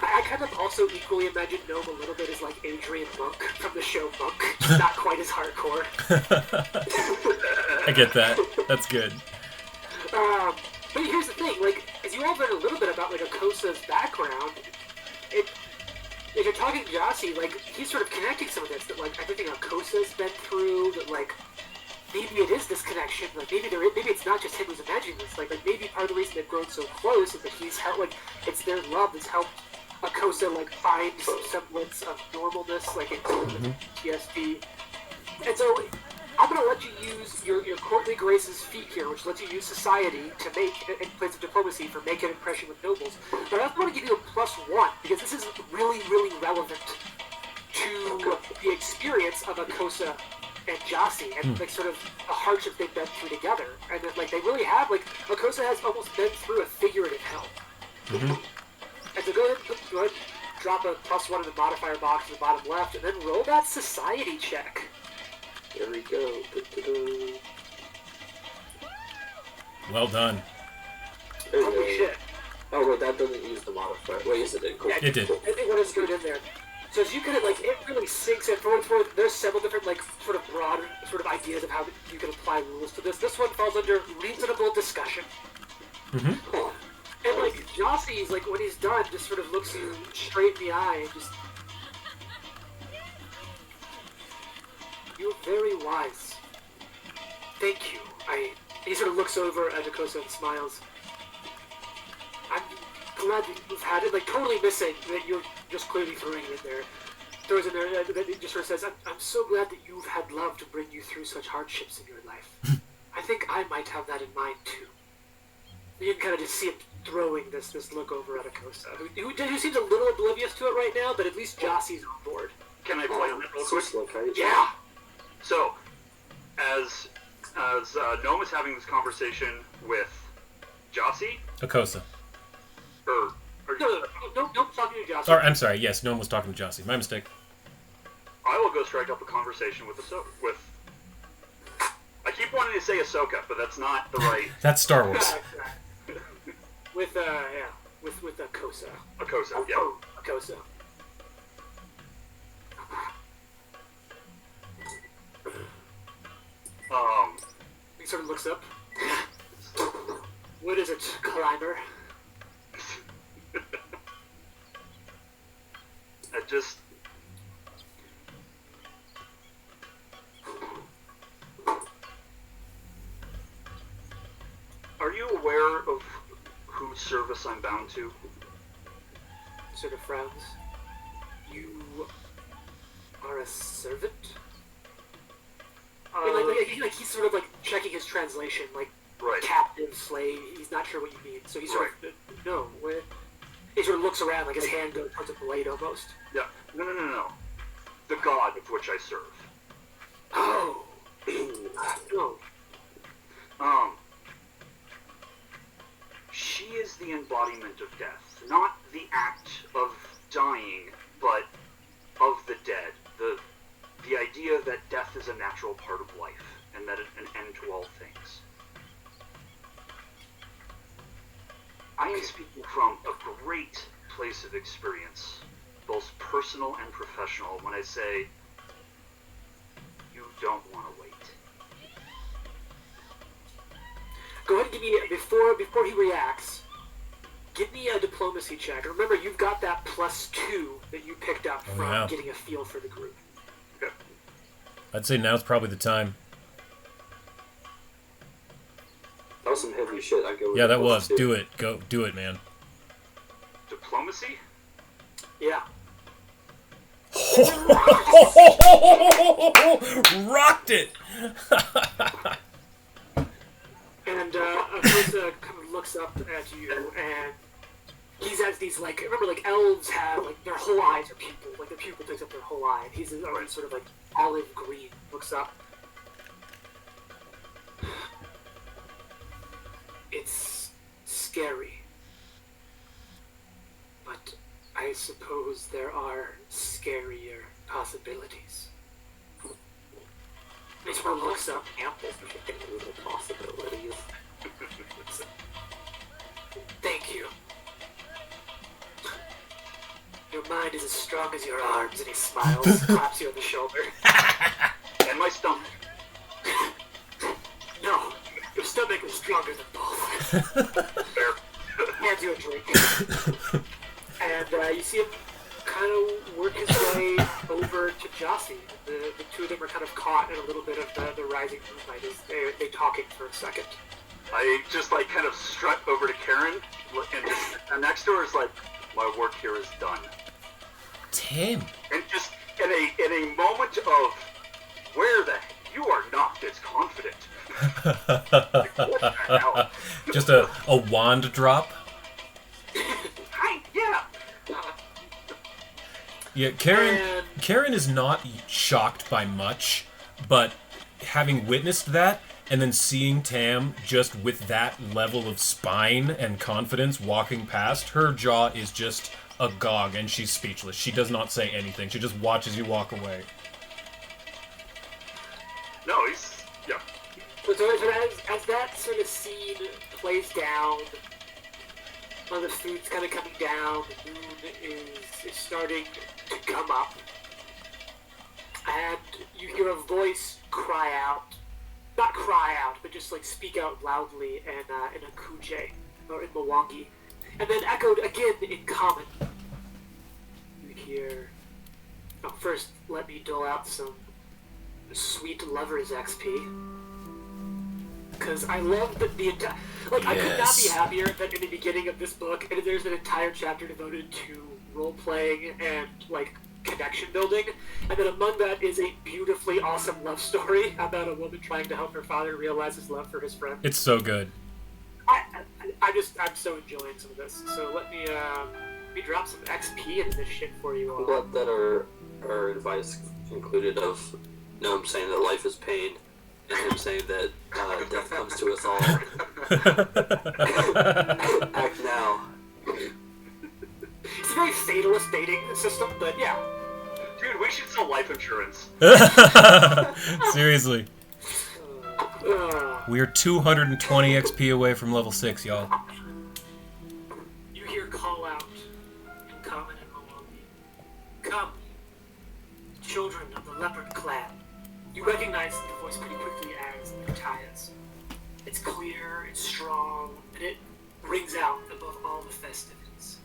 I kind of also equally imagine Gnome a little bit as Adrian Monk from the show Monk, not quite as hardcore. I get that. That's good. But here's the thing, as you all learn a little bit about Akosa's background, if you're talking to Jossie, he's sort of connecting some of this, that everything Akosa's been through, that maybe it is this connection, maybe it's not just him who's imagining this, maybe part of the reason they've grown so close is that he's helped, it's their love that's helped Akosa find some semblance of normalness, in PTSD. And so I'm going to let you use your courtly graces feat here, which lets you use society to make, in place of diplomacy, for make an impression with nobles. But I also want to give you a +1, because this is really, really relevant to the experience of Akosa and Jossie, and sort of the hardships they've been through together. And that they really have, Akosa has almost been through a figurative hell. Mm-hmm. And so go ahead, drop a +1 in the modifier box in the bottom left, and then roll that society check. Here we go. Well done. Holy shit. Oh wait, that doesn't use the modifier. Wait, yes it did. Cool. Yeah, It did. I think what is good in there. So as you kind of it really sinks in. There's several different sort of broad sort of ideas of how you can apply rules to this. This one falls under reasonable discussion. Mm-hmm. And Jossie's when he's done, just sort of looks you straight in the eye and just. You're very wise. Thank you. He sort of looks over at Akosa and smiles. I'm glad that you've had it. Totally missing that you're just clearly throwing it in there. Throws in there, and then he just sort of says, I'm so glad that you've had love to bring you through such hardships in your life. I think I might have that in mind, too. You can kind of just see him throwing this look over at Akosa, who seems a little oblivious to it right now, but at least Jossie's on board. Can I play on it real quick? Yeah! So, as Gnome is having this conversation with Jossie, Akosa. or No, talking to Jossie. Or, I'm sorry, yes, no one was talking to Jossie. My mistake. I will go strike up a conversation with I keep wanting to say Ahsoka, but that's not the right That's Star Wars. With Akosa. Akosa. Yeah. Oh, Akosa. He sort of looks up. What is it, climber? I just. Are you aware of whose service I'm bound to? Sort of frowns. You are a servant? He's sort of checking his translation, Right. captive, slave. He's not sure what you mean, so he's sort of no. He sort of looks around, his hand goes towards a blade almost. Yeah. No. The god of which I serve. Oh, no. She is the embodiment of death, not the act of dying, but of the dead. The idea that death is a natural part of life, and that am speaking from a great place of experience, both personal and professional, when I say you don't want to wait. Go ahead and give me, before he reacts, give me a diplomacy check. Remember, you've got that +2 that you picked up from getting a feel for the group. Okay. I'd say now's probably the time. That was some heavy shit. I'd go with Yeah, that was. +2. Do it. Go. Do it, man. Diplomacy? Yeah. Rocked it! And Akosa kind of looks up at you, and he has these, like, remember, like, elves have, like, their whole eyes are pupil. Like, the pupil takes up their whole eye. And he's already sort of, like, olive green. Looks up. It's scary. But I suppose there are scarier possibilities. He sort of looks up. Ample little possibilities. Thank you. Your mind is as strong as your arms, and he smiles, claps you on the shoulder. And my stomach. No, your stomach is stronger than both. Fair. Hands you a drink. And you see him kind of work his way over to Jossie. The two of them are kind of caught in a little bit of the rising moonlight as they're talking for a second. I just like kind of strut over to Karen, and just next to her is like, my work here is done. Tim. And just in a moment of where you are not as confident. Like, what the hell? Just a wand drop. Yeah. Yeah, Karen is not shocked by much, but having witnessed that, and then seeing Tam just with that level of spine and confidence walking past, her jaw is just agog and she's speechless. She does not say anything. She just watches you walk away. No, yeah. So as that sort of scene plays down, the food's kind of coming down, the moon is starting to come up, and you hear a voice cry out. Not cry out, but just like speak out loudly in a Kuje, or in Milwaukee. And then echoed again in common. You hear... Oh, first, let me dole out some sweet lover's XP. Because I love the entire... Like, I could not be happier that in the beginning of this book, and there's an entire chapter devoted to role-playing and, like, connection building, and then among that is a beautifully awesome love story about a woman trying to help her father realize his love for his friend. It's so good. I'm so enjoying some of this. So let me drop some XP into this shit for you all. I'm glad that our advice included of Gnome saying that life is pain, and him saying that death comes to us all. Act now. It's a very fatalist dating system, but yeah. Dude, we should sell life insurance. Seriously. We're 220 XP away from level 6, y'all. You hear call out in common and Milwaukee. Come, children of the Leopard Clan. You recognize the voice pretty quickly as Matthias. It's clear, it's strong, and it rings out above all the festivities.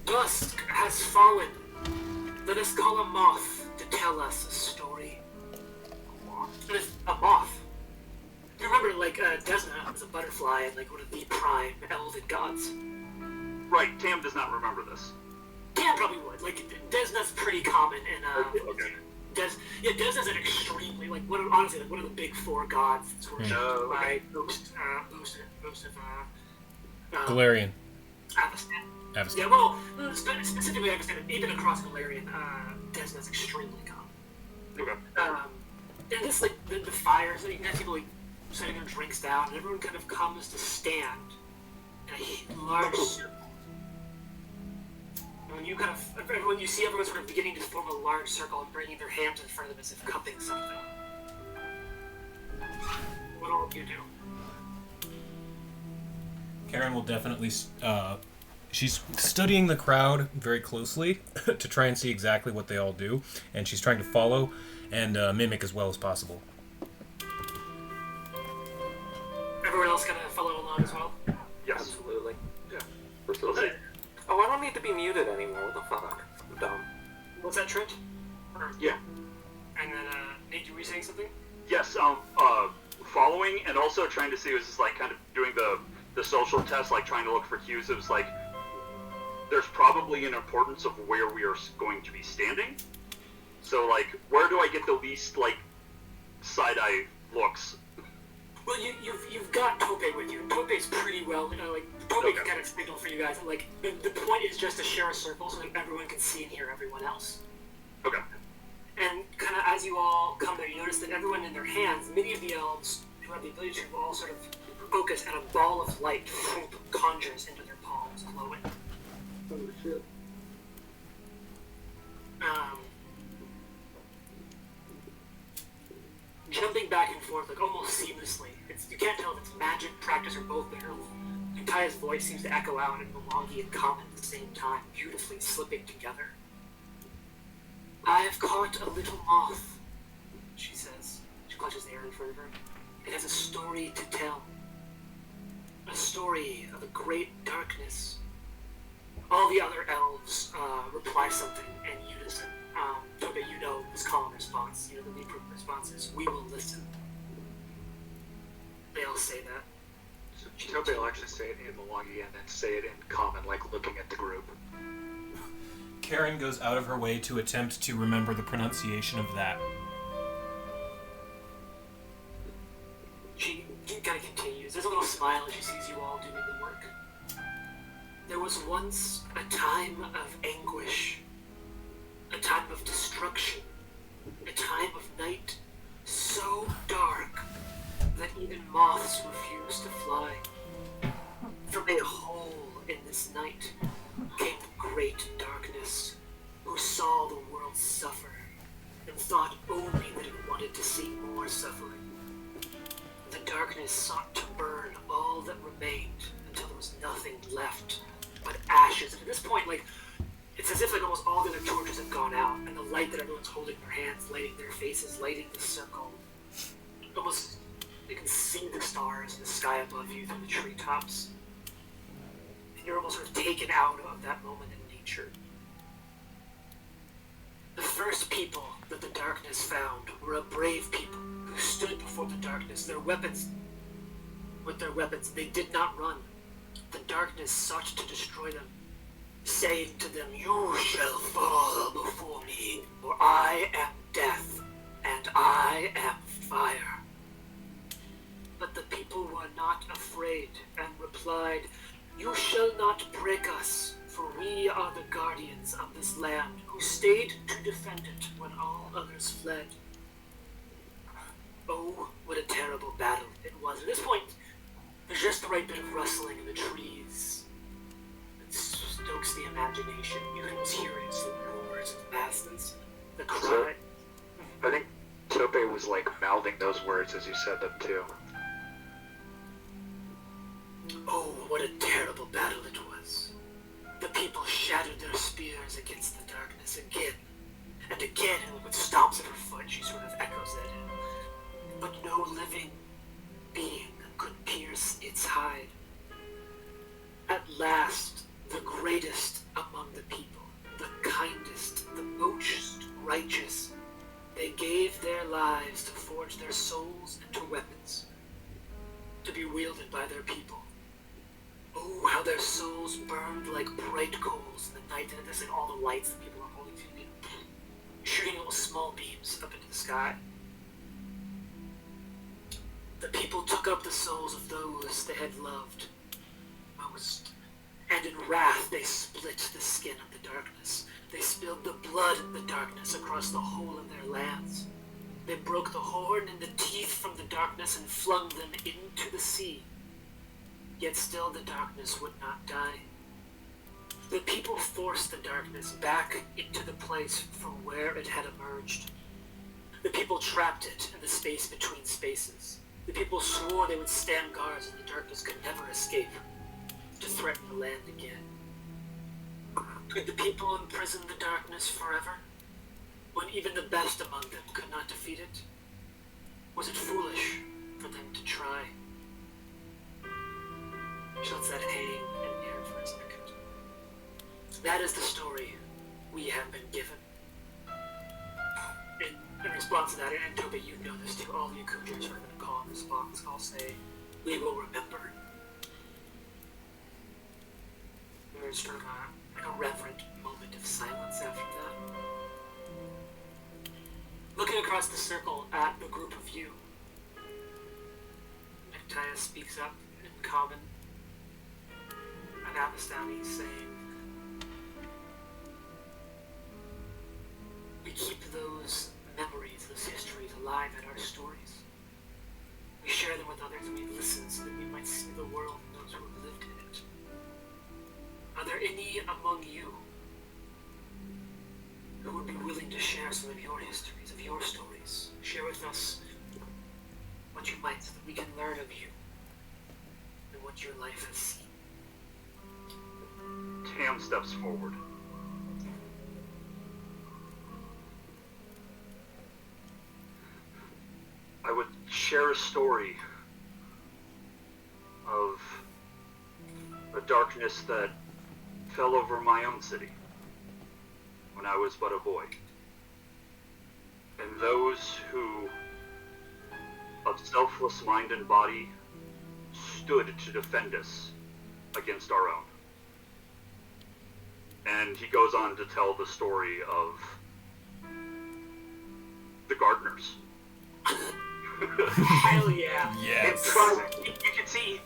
Dusk has fallen. Let us call a moth to tell us a story. A moth. You remember, like, Desna was a butterfly and, like, one of the prime elven gods. Right, Tam does not remember this. Tam probably would. Like, Desna's pretty common in, Okay. Desna's an extremely, like, honestly, like, one of the big four gods that's worshipped Okay. by most of, Galarian. Avestan. Yeah, well, specifically Avestan, even across Galarian, Desna's extremely common. Okay. And this, like, the fires, you have people, like, setting their drinks down, and everyone kind of comes to stand in a large circle. And when you kind of, when you see everyone sort of beginning to form a large circle and bringing their hands in front of them as if cupping something, what all of you do? Karen will definitely. She's studying the crowd very closely to try and see exactly what they all do, and she's trying to follow and mimic as well as possible. Everyone else gonna follow along as well? Yes. Absolutely. Yeah. Okay. Oh, I don't need to be muted anymore. What the fuck? I'm dumb. What's that, Trent? Yeah. And then, Nate, you were saying something? Yes. Following and also trying to see was just like kind of doing the social test, like trying to look for cues. It was like there's probably an importance of where we are going to be standing. So like, where do I get the least like side-eye looks? Well, you've got Tope with you. Tope's pretty well, like, Tope Okay. can kind of signal for you guys. Like, the point is just to share a circle so that everyone can see and hear everyone else. Okay. And kind of as you all come there, you notice that everyone in their hands, many of the elves who have the ability to will all sort of focus, and a ball of light conjures into their palms, glowing. Oh shit. Jumping back and forth, like almost seamlessly. You can't tell if it's magic, practice, or both, but Ukaya's voice seems to echo out in Milongi and Common at the same time, beautifully slipping together. I have caught a little moth, she says. She clutches the air in front of her. It has a story to tell. A story of a great darkness. All the other elves reply something in unison. Tope, you know this calm response. You know the Leap response is, we will listen. They all say that. So Tope will actually say it in Milongi and then say it in Common, like looking at the group. Karen goes out of her way to attempt to remember the pronunciation of that. She kind of continues. There's a little smile as she sees you all doing the work. There was once a time of anguish, a time of destruction, a time of night so dark that even moths refused to fly. From a hole in this night came great darkness, who saw the world suffer and thought only that it wanted to see more suffering. The darkness sought to burn all that remained until there was nothing left but ashes. And at this point, like, it's as if like almost all the other torches have gone out, and the light that everyone's holding in their hands, lighting their faces, lighting the circle. Almost, you can see the stars in the sky above you through the treetops. And you're almost sort of taken out of that moment in nature. The first people that the darkness found were a brave people who stood before the darkness. With their weapons, they did not run. The darkness sought to destroy them, saying to them, "You shall fall before me, for I am death, and I am fire." But the people were not afraid, and replied, "You shall not break us, for we are the guardians of this land, who stayed to defend it when all others fled." Oh, what a terrible battle it was. At this point, there's just the right bit of rustling in the trees. It stokes the imagination. You can almost hear it. It's the roars of the bastards, the cry. I think Tope was like mouthing those words as you said them too. Oh, what a terrible battle it was. The people shattered their spears against the darkness again and again, and with stomps of her foot, she sort of echoes that in. But no living being could pierce its hide. At last, the greatest among the people, the kindest, the most righteous, they gave their lives to forge their souls into weapons, to be wielded by their people. Oh, how their souls burned like bright coals in the night, and this and all the lights that people are holding to me, shooting little small beams up into the sky. The people took up the souls of those they had loved most, and in wrath they split the skin of the darkness. They spilled the blood of the darkness across the whole of their lands. They broke the horn and the teeth from the darkness and flung them into the sea. Yet still the darkness would not die. The people forced the darkness back into the place from where it had emerged. The people trapped it in the space between spaces. The people swore they would stand guards and the darkness could never escape. to threaten the land again. Could the people imprison the darkness forever, when even the best among them could not defeat it? Was it foolish for them to try? She lets that hang in the air for a second. That is the story we have been given. In response to that, and Toby, you know this too, all the Yakujers are going to call in response. I'll say, we will remember. And there's sort of a reverent moment of silence after that. Looking across the circle at the group of you, Nectaia speaks up in common. And Avastani saying, we keep those memories, those histories alive in our stories. We share them with others and we listen so that we might see the world and those who have lived in it. Are there any among you who would be willing to share some of your histories, of your stories? Share with us what you might so that we can learn of you and what your life has seen. Tam steps forward. I would share a story of a darkness that fell over my own city when I was but a boy. And those who, of selfless mind and body, stood to defend us against our own. And he goes on to tell the story of the gardeners. Hell yeah. Yes. You can see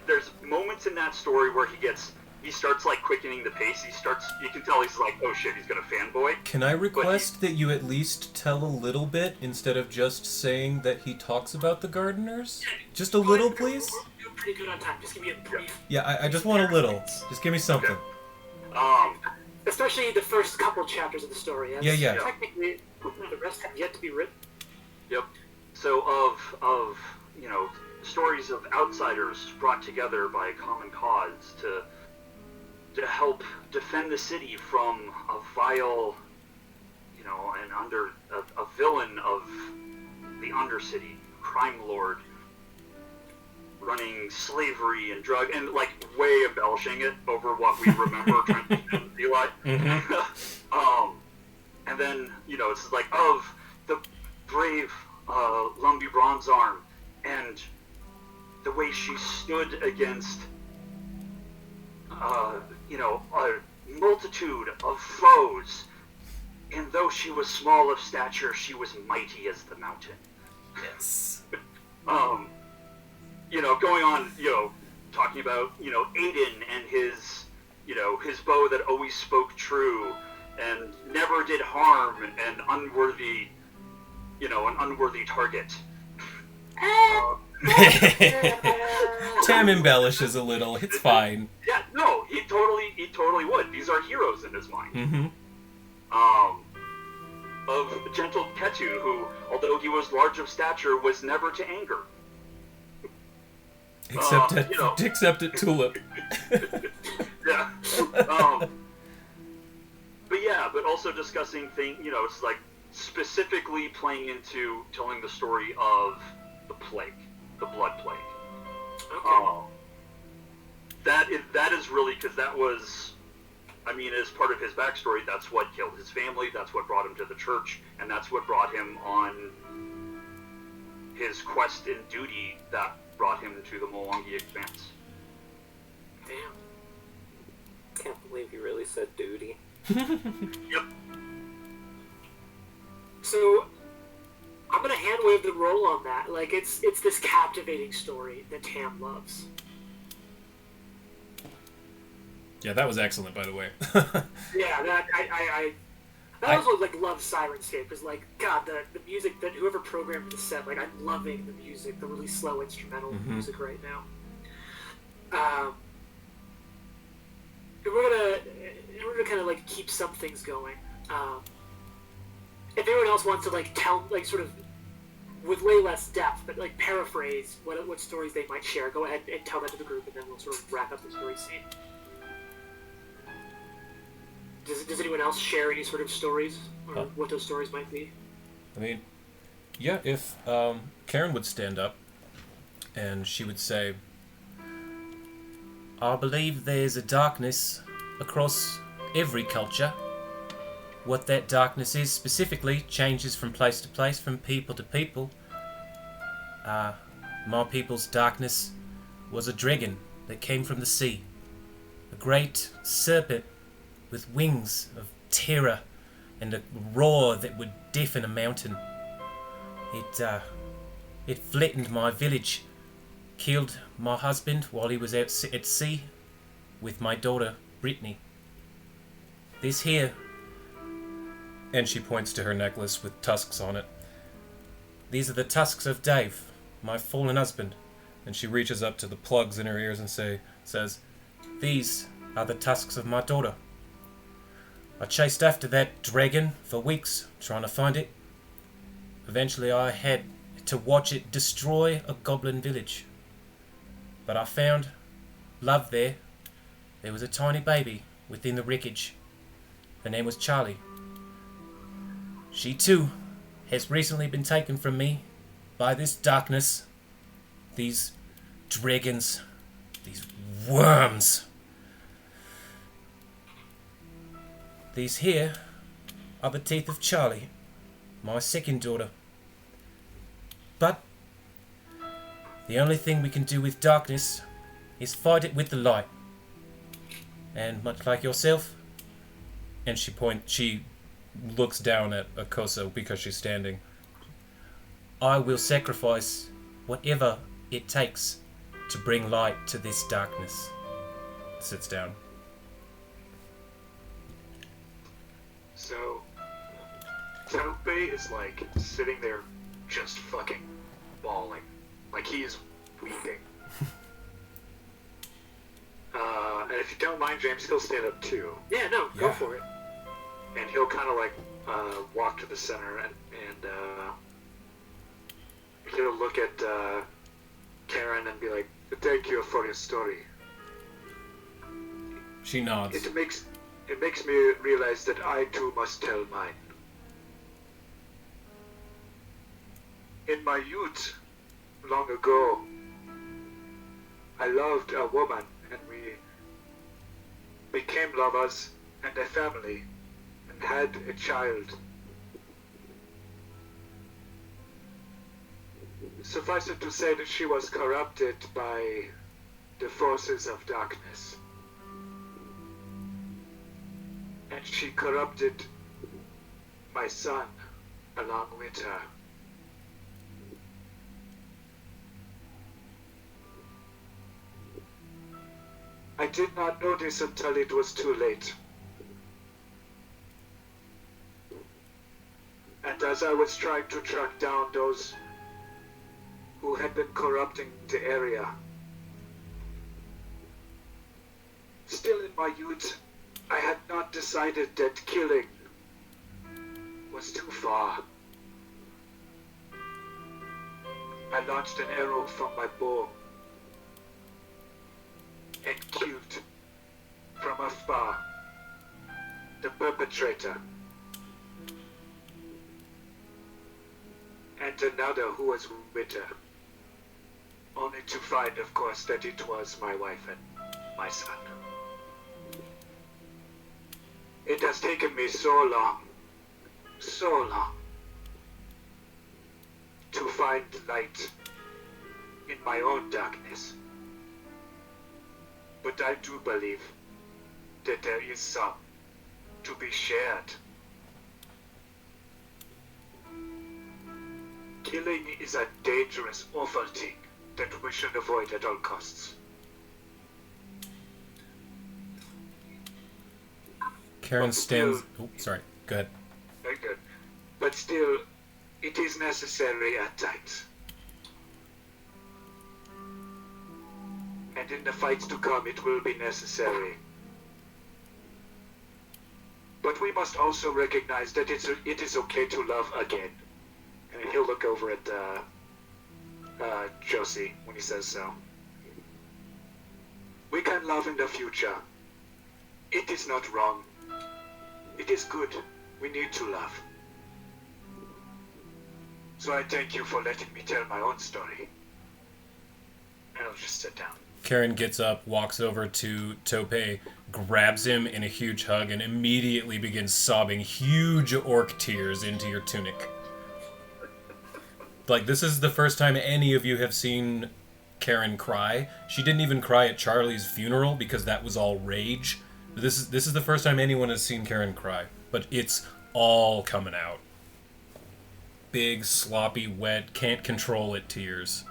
there's moments in that story where he starts like quickening the pace. You can tell he's like, oh shit, he's gonna fanboy. Can I request that you at least tell a little bit instead of just saying that he talks about the gardeners? Just a little, please? You're pretty good on time. Just give me a brief. Yeah, I just want a little. Just give me something. Especially the first couple chapters of the story. Yeah. Technically, the rest have yet to be written. Yep. So of stories of outsiders brought together by a common cause to help defend the city from a vile, and under a villain of the Undercity, crime lord, running slavery and drug, and like way embellishing it over what we remember trying to defend Eli. And then, it's like of the brave Lumbee Bronzearm and the way she stood against a multitude of foes, and though she was small of stature, she was mighty as the mountain. Yes. Going on, talking about, Aiden and his bow that always spoke true and never did harm, and unworthy, an unworthy target. Tam embellishes a little. It's fine. Yeah, no, he totally would. These are heroes in his mind. Mm-hmm. Of gentle Ketu, who, although he was large of stature, was never to anger. Except at Tulip. Yeah. But also discussing things, it's like specifically playing into telling the story of the plague, the blood plague. Okay. That is really, because that was, as part of his backstory, that's what killed his family, that's what brought him to the church, and that's what brought him on his quest and duty that brought him to the Molongi Expanse. Damn. Can't believe you really said duty. Yep. So, I'm gonna hand wave the roll on that. Like, it's this captivating story that Tam loves. Yeah, that was excellent, by the way. Yeah, that I also like love Sirenscape, because like God, the music that whoever programmed the set, like I'm loving the music, the really slow instrumental music right now. In order to kind of like keep some things going, if anyone else wants to like tell, like sort of with way less depth, but like paraphrase what stories they might share. Go ahead and tell that to the group, and then we'll sort of wrap up the story scene. Does anyone else share any sort of stories, or what those stories might be? I mean, yeah, if Karen would stand up and she would say, I believe there's a darkness across every culture. What that darkness is specifically changes from place to place, from people to people. My people's darkness was a dragon that came from the sea. A great serpent with wings of terror and a roar that would deafen a mountain. It flattened my village, killed my husband while he was out at sea with my daughter, Brittany. This here, and she points to her necklace with tusks on it. These are the tusks of Dave, my fallen husband. And she reaches up to the plugs in her ears and says, these are the tusks of my daughter. I chased after that dragon for weeks, trying to find it. Eventually I had to watch it destroy a goblin village. But I found love there. There was a tiny baby within the wreckage. Her name was Charlie. She too has recently been taken from me by this darkness, these dragons, these worms. These here are the teeth of Charlie, my second daughter. But the only thing we can do with darkness is fight it with the light. And much like yourself, and she looks down at Akoso because she's standing. I will sacrifice whatever it takes to bring light to this darkness. Sits down. So, Taupe is like sitting there just fucking bawling. Like he is weeping. And if you don't mind, James, he'll stand up too. Yeah, no, go for it. And he'll kind of like walk to the center and he'll look at Karen and be like, thank you for your story. She nods. It makes me realize that I too must tell mine. In my youth, long ago, I loved a woman and we became lovers and a family and had a child. Suffice it to say that she was corrupted by the forces of darkness. And she corrupted my son along with her. I did not know this until it was too late. And as I was trying to track down those who had been corrupting the area, still in my youth, I had not decided that killing was too far. I launched an arrow from my bow and killed from afar the perpetrator and another who was with her, only to find, of course, that it was my wife and my son. It has taken me so long to find light in my own darkness. But I do believe that there is some to be shared. Killing is a dangerous, awful thing that we should avoid at all costs. Karen stands... Oh, sorry. Go ahead. Very good. But still, it is necessary at times. And in the fights to come, it will be necessary. But we must also recognize that it is okay to love again. And he'll look over at Josie when he says so. We can love in the future. It is not wrong. It is good. We need to love. So I thank you for letting me tell my own story. And I'll just sit down. Karen gets up, walks over to Tope, grabs him in a huge hug, and immediately begins sobbing huge orc tears into your tunic. Like, this is the first time any of you have seen Karen cry. She didn't even cry at Charlie's funeral because that was all rage. This is the first time anyone has seen Karen cry. But it's all coming out. Big, sloppy, wet, can't control it tears.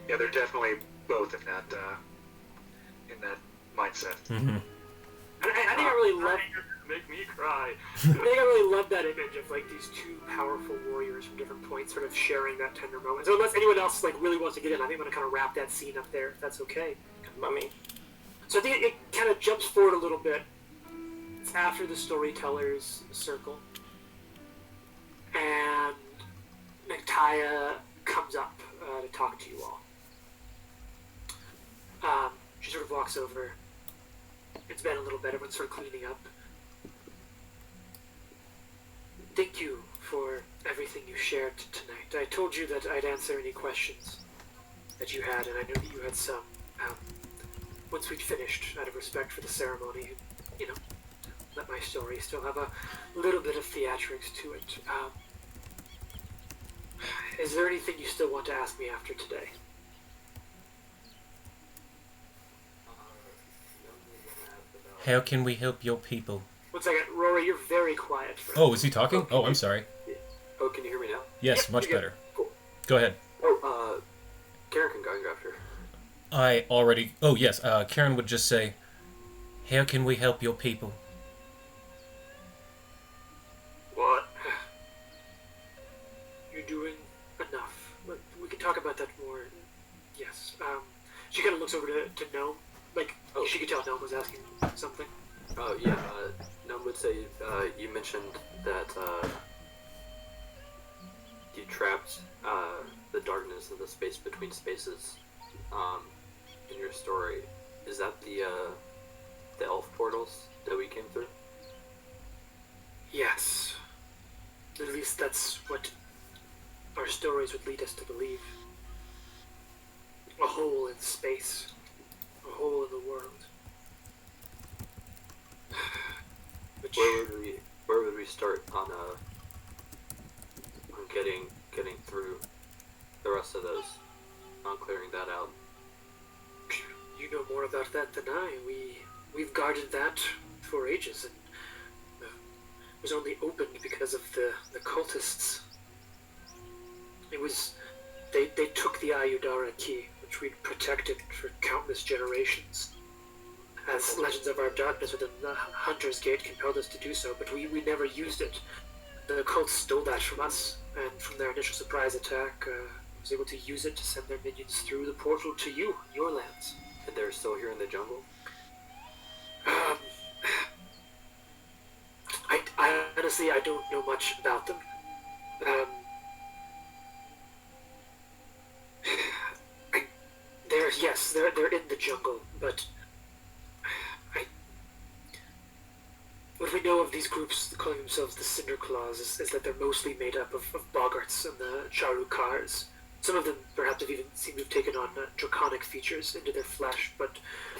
Yeah, they're definitely both in that mindset. Mm-hmm. I think I really love. Make me cry. I think I really love that image of like these two powerful warriors from different points, sort of sharing that tender moment. So unless anyone else like really wants to get in, I think I'm gonna kind of wrap that scene up there, if that's okay. I mean, So I think it kind of jumps forward a little bit. It's after the storyteller's circle, and Nectaia comes up to talk to you all. She sort of walks over. It's been a little bit. Everyone's sort of cleaning up. Thank you for everything you shared tonight. I told you that I'd answer any questions that you had, and I knew that you had some. Once we'd finished, out of respect for the ceremony, you know, let my story still have a little bit of theatrics to it. Is there anything you still want to ask me after today? How can we help your people? 1 second, Rory, you're very quiet. Oh, is he talking? Oh, I'm sorry. Oh, can you hear me now? Yes, Yeah, much you're good. better. Cool. Go ahead. Oh, Karen can go after. I already... Oh, yes, Karen would just say, how can we help your people? What? You're doing enough. We can talk about that more. Yes. She kind of looks over to Gnome. Like, she could tell Gnome was asking something. Oh, yeah, Gnome would say, you mentioned that, you trapped, the darkness and the space between spaces, in your story. Is that the elf portals that we came through? Yes. At least that's what our stories would lead us to believe. A hole in space. A hole in the world. Which, Where would we start on getting through the rest of those? On clearing that out. you know more about that than I. We've guarded that for ages, and it was only opened because of the cultists. It was... They took the Ayudara key, which we'd protected for countless generations. As Legends of Our Darkness within the Hunter's Gate compelled us to do so, but we never used it. The cult stole that from us, and from their initial surprise attack, was able to use it to send their minions through the portal to you, your lands. And they're still here in the jungle? I honestly, I don't know much about them. They're in the jungle, but what we know of these groups calling themselves the Cinder Claws is that they're mostly made up of boggarts and the Charukars. Some of them perhaps have even seemed to have taken on draconic features into their flesh, but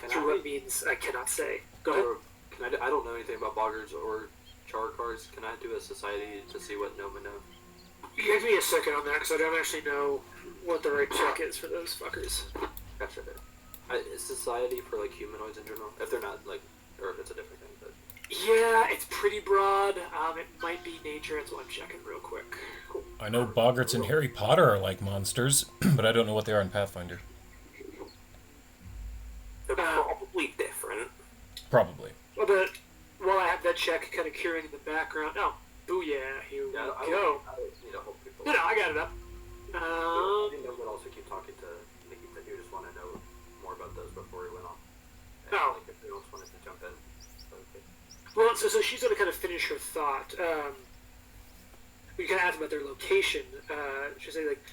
through what means I cannot say. Go ahead. I don't know anything about boggarts or Charukars. Can I do a society to see what Noma know? Give me a second on that, because I don't actually know what the right check is for those fuckers. Gotcha. Is society for like humanoids in general? If they're not like, or if it's a different thing, but Yeah, it's pretty broad. It might be nature, so I'm checking real quick. cool. I know boggarts in Harry Potter are like monsters, but I don't know what they are in Pathfinder. they're probably different. Probably. Well, but while I have that check kind of curing in the background, booyah, here we Yeah, I go. need to hold people. No, I got it up. I think Noma would also keep talking to Nikki, that you just want to know more about those before we went on. And, Oh. like, if anyone else wanted to jump in. So, okay. Well, so she's going to kind of finish her thought. we kind of asked about their location. She'll say like,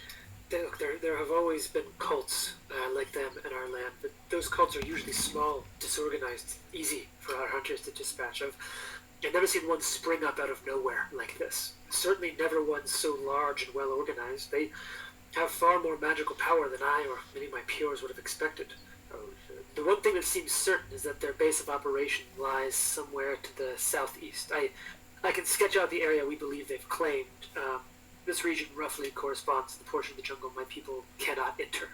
there have always been cults like them in our land, but those cults are usually small, disorganized, easy for our hunters to dispatch of. I've never seen one spring up out of nowhere like this. Certainly never one so large and well organized. They have far more magical power than I or many of my peers would have expected. Oh shit. The one thing that seems certain is that their base of operation lies somewhere to the southeast. I can sketch out the area we believe they've claimed. This region roughly corresponds to the portion of the jungle my people cannot enter.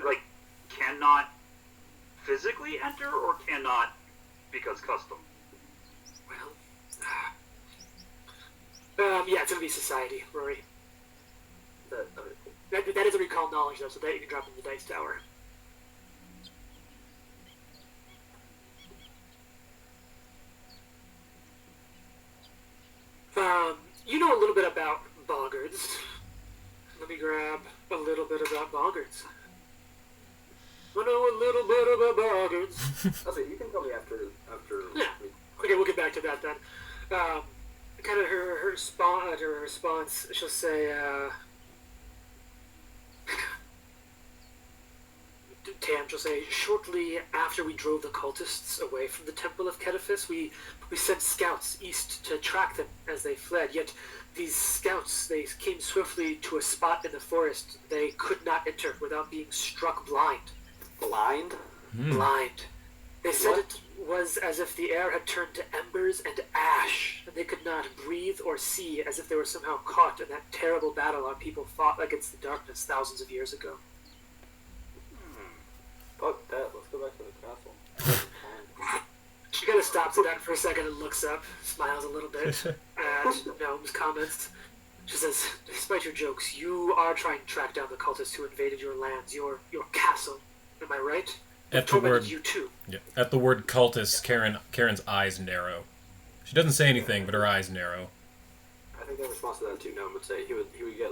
Like, cannot physically enter, or cannot because custom? Well, yeah, it's gonna be society, Rory. That is a recall knowledge, though, so that you can drop in the dice tower. You know a little bit about boggards. Let me grab a little bit about boggards. I know a little bit about boggards. Okay, you can tell me after. Yeah. Okay, we'll get back to that then. Kind of her response, she'll say, she'll say, shortly after we drove the cultists away from the Temple of Kedifis, we sent scouts east to track them as they fled. Yet these scouts, they came swiftly to a spot in the forest they could not enter without being struck blind. Blind? Blind. They said What? it was as if the air had turned to embers and ash, and they could not breathe or see, as if they were somehow caught in that terrible battle our people fought against the darkness thousands of years ago. Fuck that. Let's go back to the castle. She kind of stops at that for a second and looks up, smiles a little bit at Gnome's comments. She says, despite your jokes, you are trying to track down the cultists who invaded your lands, your castle. Am I right? At the Tormented word, you too. yeah, at the word cultist, Karen's eyes narrow. She doesn't say anything, but her eyes narrow. I think in response to that too, Gnome would say he would get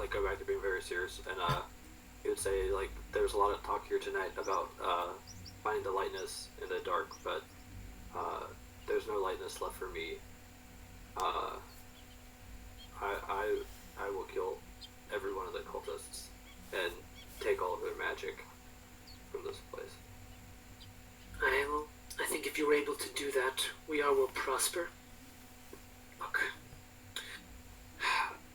go back to being very serious, and he would say like there's a lot of talk here tonight about finding the lightness in the dark, but there's no lightness left for me. I will kill every one of the cultists and take all of their magic from this place. I think if you're able to do that, we all will prosper. Look.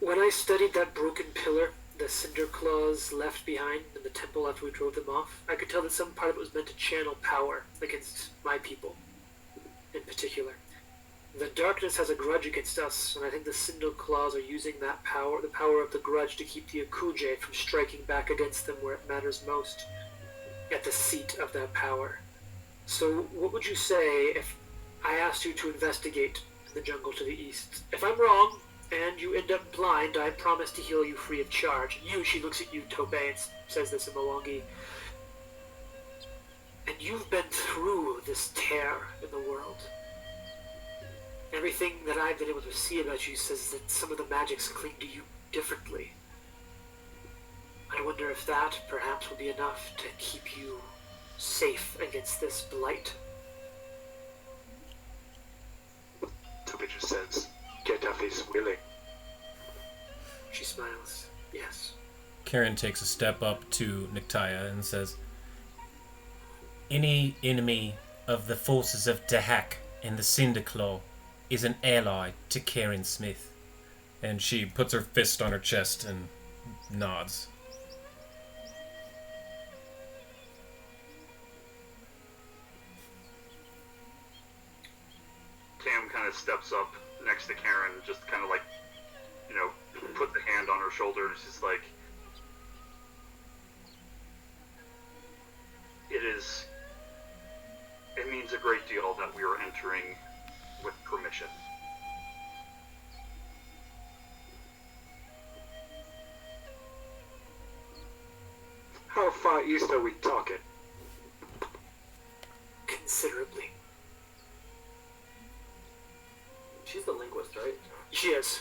When I studied that broken pillar the cinder claws left behind in the temple after we drove them off, I could tell that some part of it was meant to channel power against my people, in particular. The darkness has a grudge against us, and I think the cinder claws are using that power, the power of the grudge, to keep the Akuje from striking back against them where it matters most, at the seat of that power. So what would you say if I asked you to investigate in the jungle to the east? If I'm wrong, and you end up blind, I promise to heal you free of charge. You, she looks at you, Tobey, and says this in Mwangi. And you've been through this tear in the world. Everything that I've been able to see about you says that some of the magics cling to you differently. I wonder if that, perhaps, will be enough to keep you safe against this blight. Toby just says, Gedaf is willing. She smiles. Yes. Karen takes a step up to Nyctia and says, any enemy of the forces of Dahak and the Cinderclaw is an ally to Karen Smith. And she puts her fist on her chest and nods. Cam kind of steps up next to Karen, just kind of like, you know, put the hand on her shoulder, and she's like, it means a great deal that we are entering with permission. How far east are we talking? Considerably. She's the linguist, right? She is.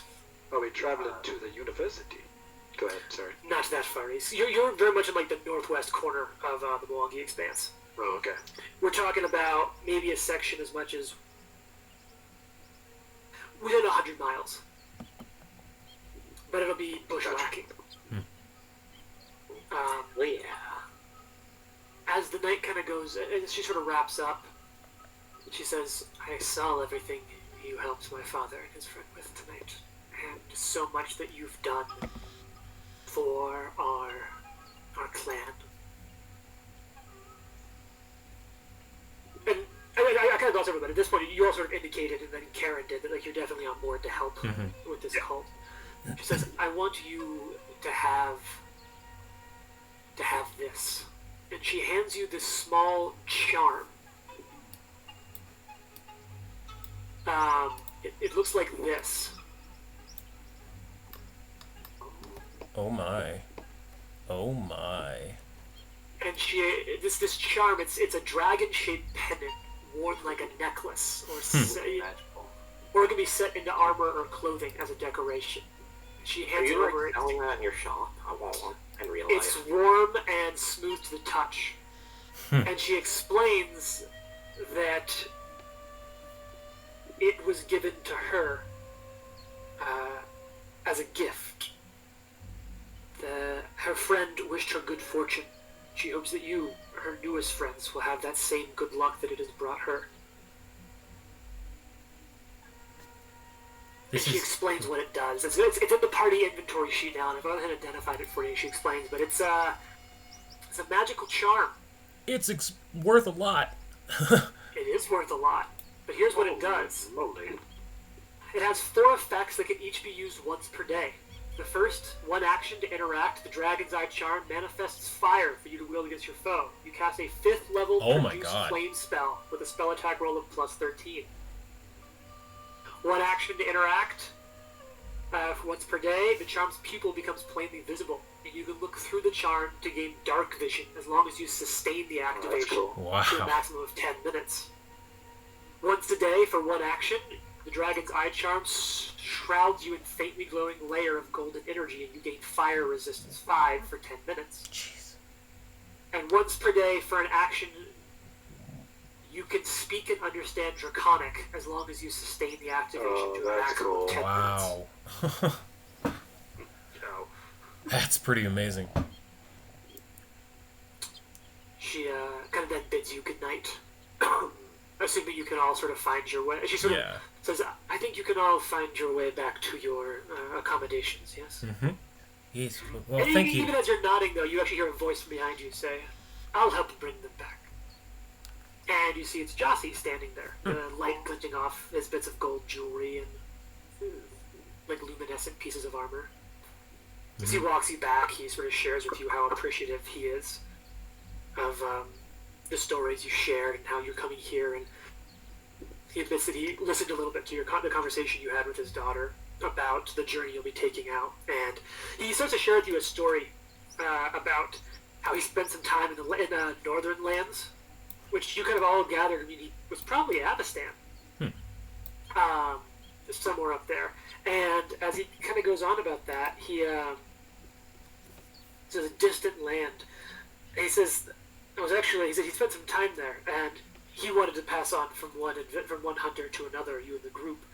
Are we traveling to the university? Go ahead, sorry. Not that far east. You're very much in like the northwest corner of the Mwangi Expanse. Oh, okay. We're talking about maybe a section as much as within 100 miles. But it'll be bushwhacking. Oh yeah. As the night kind of goes, as she sort of wraps up, she says, I saw everything you helped my father and his friend with tonight, and so much that you've done for our clan. And I kind of glossed over, but at this point, you all sort of indicated, and then Karen did, that like you're definitely on board to help with this cult. She says, I want you to have this. And she hands you this small charm. It looks like this. Oh my. Oh my. And this charm, it's a dragon-shaped pendant worn like a necklace, or it can be set into armor or clothing as a decoration. She Are hands it you over. like selling that in your shop? I want one in real It's life. warm and smooth to the touch. And she explains that it was given to her as a gift. Her friend wished her good fortune. She hopes that you, her newest friends, will have that same good luck that it has brought her. And she explains what it does. It's in the party inventory sheet now, and I've already identified it for you. She explains, but it's a magical charm. It's worth a lot. It is worth a lot. But here's what it does. Moly. It has 4 effects that can each be used once per day. The first, one action to interact, the Dragon's Eye Charm manifests fire for you to wield against your foe. You cast a 5th level Oh my produce God. flame spell with a spell attack roll of plus 13. One action to interact, once per day, the charm's pupil becomes plainly visible, and you can look through the charm to gain dark vision as long as you sustain the activation cool. to a Wow. maximum of 10 minutes. Once a day, for one action, the Dragon's Eye Charm shrouds you in faintly glowing layer of golden energy, and you gain fire resistance 5 for 10 minutes. Jeez. And once per day, for an action, you can speak and understand Draconic as long as you sustain the activation to a that's maximum cool. of 10 minutes. Wow. No. That's pretty amazing. She kind of then bids you goodnight. Assuming you can all sort of find your way. She sort Yeah. of says, I think you can all find your way back to your accommodations, yes? Yes. Well, And thank even you. as you're nodding, though, you actually hear a voice from behind you say, I'll help bring them back. And you see it's Jossie standing there, the light glinting off his bits of gold jewelry and like luminescent pieces of armor. As he walks you back, he sort of shares with you how appreciative he is of the stories you shared and how you're coming here. And he admits that he listened a little bit to the conversation you had with his daughter about the journey you'll be taking out. And he starts to share with you a story about how he spent some time in the northern lands, which you kind of all gathered. I mean, he was probably Avestan, somewhere up there. And as he kind of goes on about that, he says a distant land. And he says he said he spent some time there, and he wanted to pass on from one hunter to another, you and the group,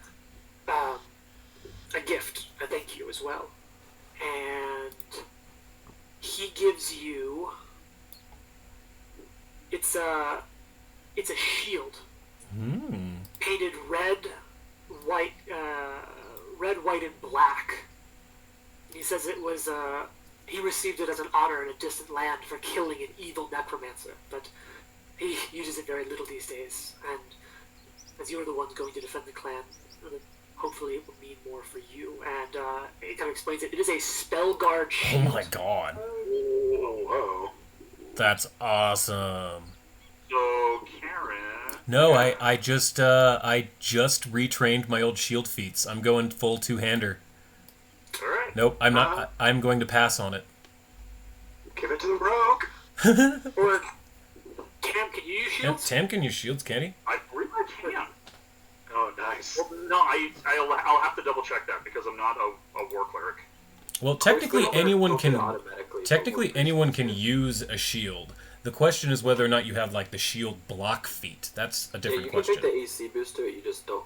a gift, a thank you as well. And he gives you. It's a shield painted red, white, and black. He says it was he received it as an honor in a distant land for killing an evil necromancer, but he uses it very little these days. And as you're the ones going to defend the clan, hopefully it will mean more for you. And it kind of explains it. It is a spell guard Oh shield. my god. Oh, whoa. That's awesome. So, Karen. No, I just retrained my old shield feats. I'm going full two-hander. Alright. Nope, I'm not. I'm going to pass on it. Give it to the rogue. Or Tam, can you use Yeah, shields? Tam can use shields, can he? I believe I can. Oh, nice. Well, no, I'll have to double check that because I'm not a war cleric. Well, technically anyone can. Automatically. Technically anyone can use a shield. The question is whether or not you have like the shield block feat. That's a Yeah, different you question. can take the AC boost to it.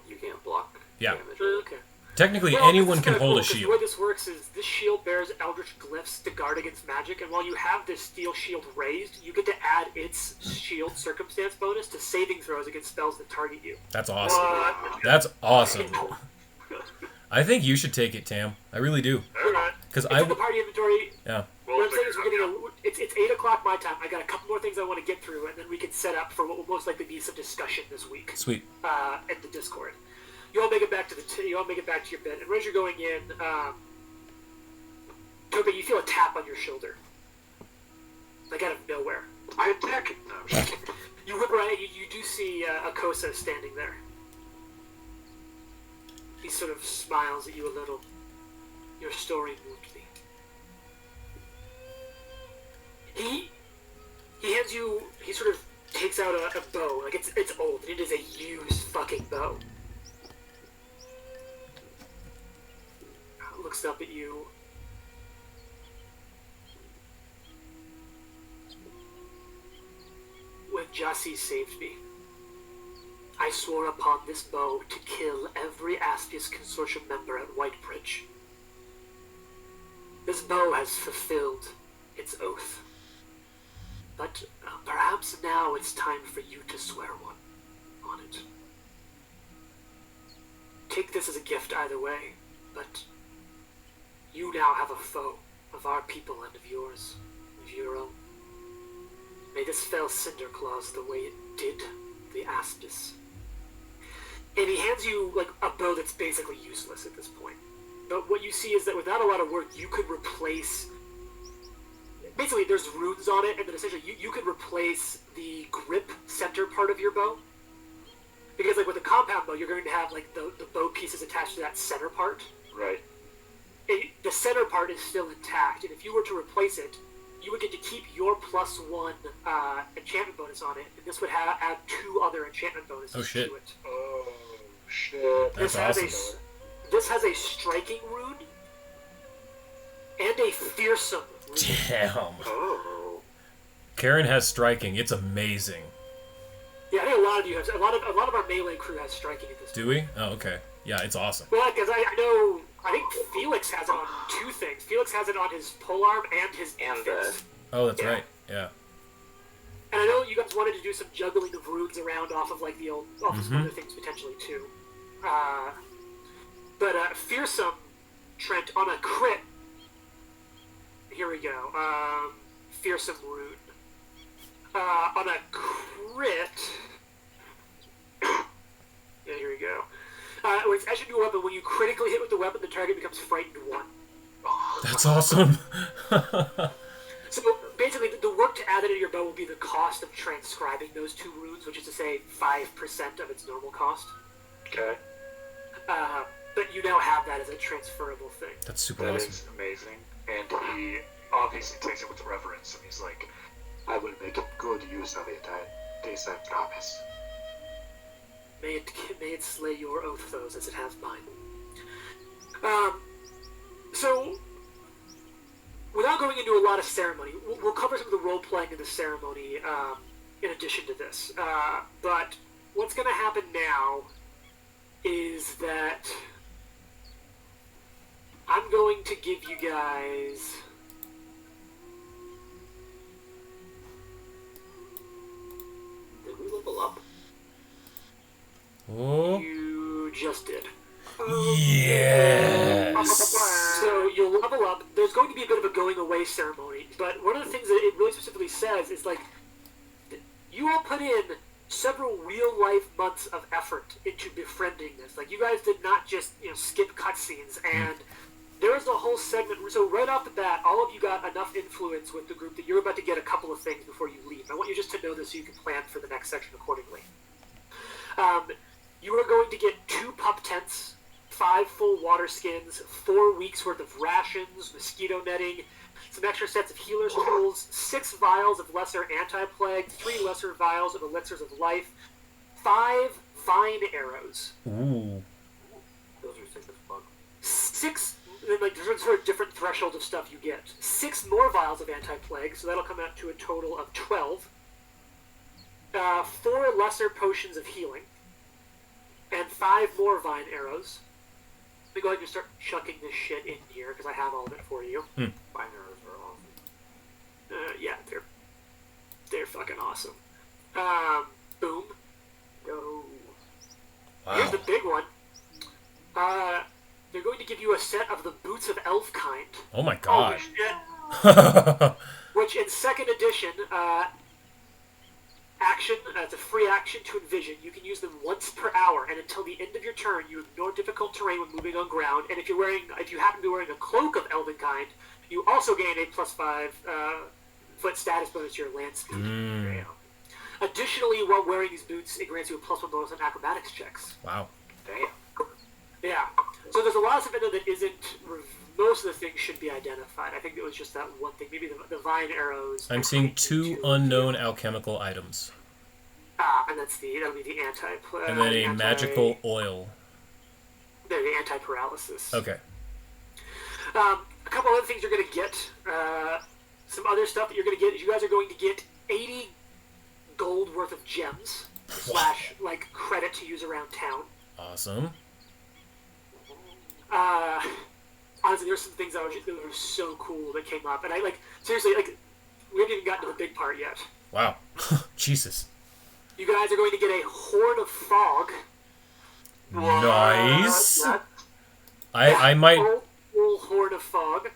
You can't block Yeah. damage. Okay. Technically, Well, anyone this is can kinda hold cool, a 'cause shield. The way this works is this shield bears eldritch glyphs to guard against magic, and while you have this steel shield raised, you get to add its shield circumstance bonus to saving throws against spells that target you. That's awesome. What? That's awesome. I think you should take it, Tam. I really do. Alright. Because It's I in the party inventory. yeah. We'll What I'm saying figure is it we're out. getting it's 8 o'clock my time. I got a couple more things I want to get through, and then we can set up for what will most likely be some discussion this week Sweet. at the Discord. You all make it back to you all make it back to your bed, and as you're going in, Toby, you feel a tap on your shoulder, like out of nowhere. I attack it. No, I'm just kidding. You whip around, you do see Akosa standing there. He sort of smiles at you a little. Your story moved me. He hands you. He sort of takes out a bow. Like it's old. It is a used fucking bow. Looks up at you. When Jassi saved me, I swore upon this bow to kill every Aspius Consortium member at Whitebridge. This bow has fulfilled its oath. But perhaps now it's time for you to swear one on it. Take this as a gift either way, but you now have a foe of our people and of yours, of your own. May this fell Cinderclaws the way it did the Aspis. And he hands you like a bow that's basically useless at this point. But what you see is that without a lot of work, you could replace. Basically, there's runes on it, and then essentially you could replace the grip center part of your bow. Because like with a compound bow, you're going to have like the bow pieces attached to that center part. Right. The center part is still intact, and if you were to replace it, you would get to keep your +1 enchantment bonus on it, and this would add 2 other enchantment bonuses Oh, shit. to it. Oh, shit. That's awesome. This has a striking rune and a fearsome rune. Damn. Oh. Karen has striking. It's amazing. Yeah, I think a lot of you have. A lot of our melee crew has striking at this point. Do we? Oh, okay. Yeah, it's awesome. Well, because I know. I think Felix has it on 2 things. Felix has it on his polearm and his fist. Oh, that's Yeah. right. Yeah. And I know you guys wanted to do some juggling of runes around off of like the old, off of some other things potentially too. But fearsome Trent on a crit. Here we go. Fearsome rune. On a crit. Yeah, here we go. When it's etched into a weapon, when you critically hit with the weapon, the target becomes frightened 1. That's awesome. So basically, the work to add it to your bow will be the cost of transcribing those 2 runes, which is to say 5% of its normal cost. Okay. But you now have that as a transferable thing. That's super That awesome. is amazing. And he obviously takes it with reverence, and he's like, I will make good use of it. This I promise. May it slay your oath foes as it has mine. So, without going into a lot of ceremony, we'll cover some of the role-playing in the ceremony in addition to this. But what's going to happen now is that I'm going to give you guys... Did we level up? Oh. You just did. Yes. So you'll level up. There's going to be a bit of a going away ceremony, but one of the things that it really specifically says is like you all put in several real life months of effort into befriending this. Like you guys did not just skip cutscenes, and there is a whole segment. So right off the bat, all of you got enough influence with the group that you're about to get a couple of things before you leave. I want you just to know this so you can plan for the next section accordingly. You are going to get 2 pup tents, 5 full water skins, 4 weeks worth of rations, mosquito netting, some extra sets of healer's tools, 6 vials of lesser anti-plague, 3 lesser vials of elixirs of life, 5 vine arrows, Ooh. Those are sick as fuck. 6 then like there's sort of different thresholds of stuff you get. 6 more vials of anti-plague, so that'll come out to a total of 12. 4 lesser potions of healing, and 5 more vine arrows. Let me go ahead and start chucking this shit in here because I have all of it for you. Vine arrows are awesome. Yeah, they're fucking awesome. Boom. Go. Here's the Wow. big one. They're going to give you a set of the Boots of Elfkind. Oh my Holy god. shit. Which in 2nd edition, action, it's a free action to envision. You can use them once per hour, and until the end of your turn, you ignore difficult terrain when moving on ground. And if you happen to be wearing a cloak of Elvenkind, you also gain a +5 foot status bonus to your land speed. Mm. Additionally, while wearing these boots, it grants you a +1 bonus on acrobatics checks. Wow. Damn. Yeah. So there's a lot of stuff in there that isn't. Most of the things should be identified. I think it was just that one thing. Maybe the vine arrows. I'm seeing 2 unknown alchemical items. And that'll be the And then a magical oil. They're the anti-paralysis. Okay. A couple other things you're going to get. Some other stuff that you're going to get is you guys are going to get 80 gold worth of gems / like credit to use around town. Awesome. Honestly, there's some things that were so cool that came up, and I seriously we haven't even gotten to the big part yet. Wow. Jesus. You guys are going to get a Horn of Fog. Nice. I might. Full Horn of Fog.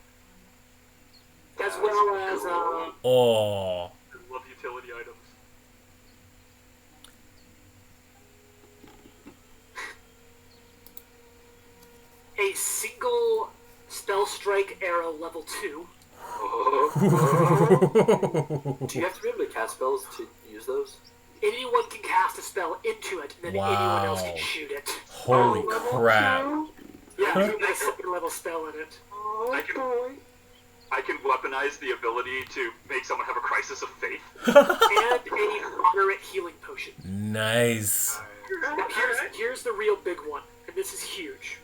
As well as Oh. I love utility items. a single Spell Strike arrow level 2. Do you have to be able to cast spells to use those? Anyone can cast a spell into it, and then anyone else can Wow. shoot it. Holy crap. Yeah, there's a nice second level spell in it. I can weaponize the ability to make someone have a crisis of faith. And a moderate healing potion. Nice. Now here's the real big one, and this is huge.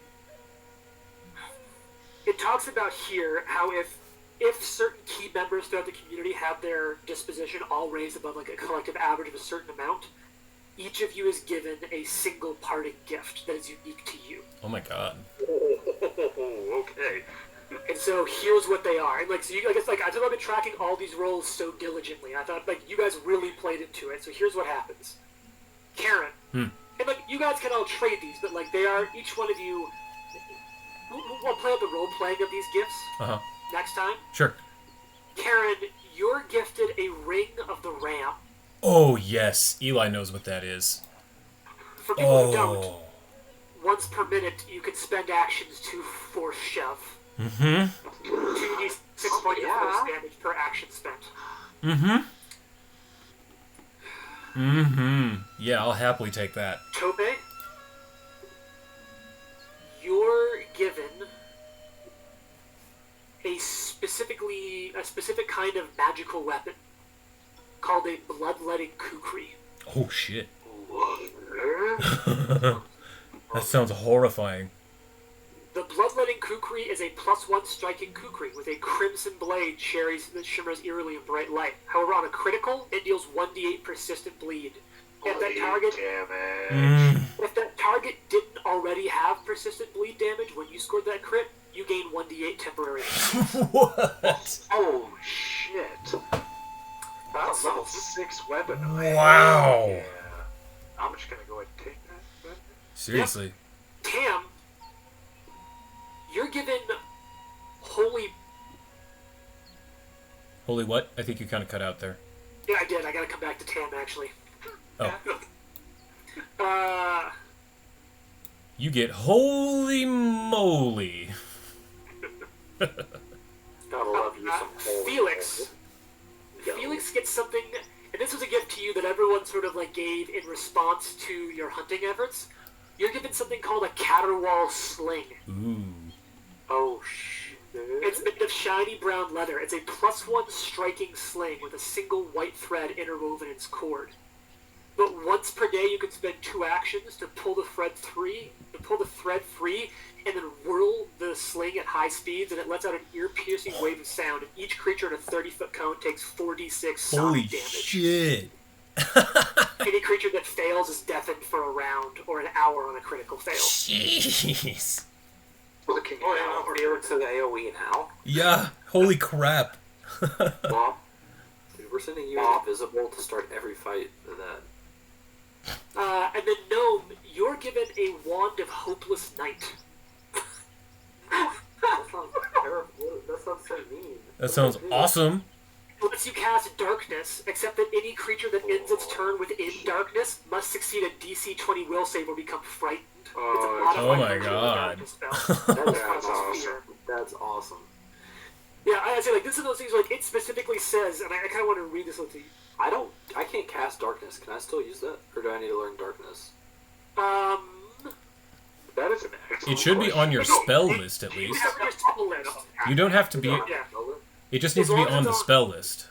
It talks about here how if certain key members throughout the community have their disposition all raised above like a collective average of a certain amount, each of you is given a single parting gift that is unique to you. Oh my god. Okay. And so here's what they are. And I thought I've been tracking all these rolls so diligently. I thought you guys really played into it. So here's what happens. Karen. And you guys can all trade these, but they are each one of you. We'll play out the role playing of these gifts next time. Sure. Karen, you're gifted a Ring of the Ram. Oh yes, Eli knows what that is. For people who don't, Oh. once per minute you can spend actions to force shove. 2d6 point of force damage per action spent. Yeah, I'll happily take that. Tope, you're given a specific kind of magical weapon called a bloodletting kukri. Oh shit. That sounds horrifying. The bloodletting kukri is a +1 striking kukri with a crimson blade that shimmers eerily in bright light. However, on a critical, it deals 1d8 persistent bleed. If that target didn't already have persistent bleed damage when you scored that crit, you gain 1d8 temporary. What? Oh shit! That's a level 6 weapon. Wow. Yeah. I'm just gonna go ahead and take that weapon. Seriously. Tam, you're given holy... Holy what? I think you kind of cut out there. Yeah, I did. I gotta come back to Tam, actually. Oh. You get holy moly. Gotta love you some holy Felix. Yo. Felix gets something, and this was a gift to you that everyone sort of gave in response to your hunting efforts. You're given something called a caterwaul sling. Ooh. Oh shit. It's made of shiny brown leather. It's a +1 striking sling with a single white thread interwoven in its cord. But once per day, you can spend 2 actions to pull the thread free pull the thread free and then whirl the sling at high speeds, and it lets out an ear-piercing wave of sound. And each creature in a 30-foot cone takes 4d6 Holy sonic damage. shit. Any creature that fails is deafened for a round or an hour on a critical fail. Jeez. Looking Oh, out. yeah, Felix is AoE now. Yeah, holy crap. Bob, dude, we're sending you as invisible to start every fight of that. And then Gnome, you're given a Wand of Hopeless Night. That sounds terrible. That sounds so mean. That sounds awesome. It lets you cast Darkness, except that any creature that ends its turn within Darkness must succeed a DC 20 will save or become frightened. It's a modified Oh my version of the God. Darkness spell. That's Causes awesome. fear. That's awesome. Yeah, I say, like, this is those things, like, it specifically says, and I kind of want to read this to you. I can't cast darkness. Can I still use that? Or do I need to learn darkness? That is an excellent It should be on your No, spell list at It's least. on your spell list. You don't have to be. Yeah. It just needs to be As long as on the it's on- spell list.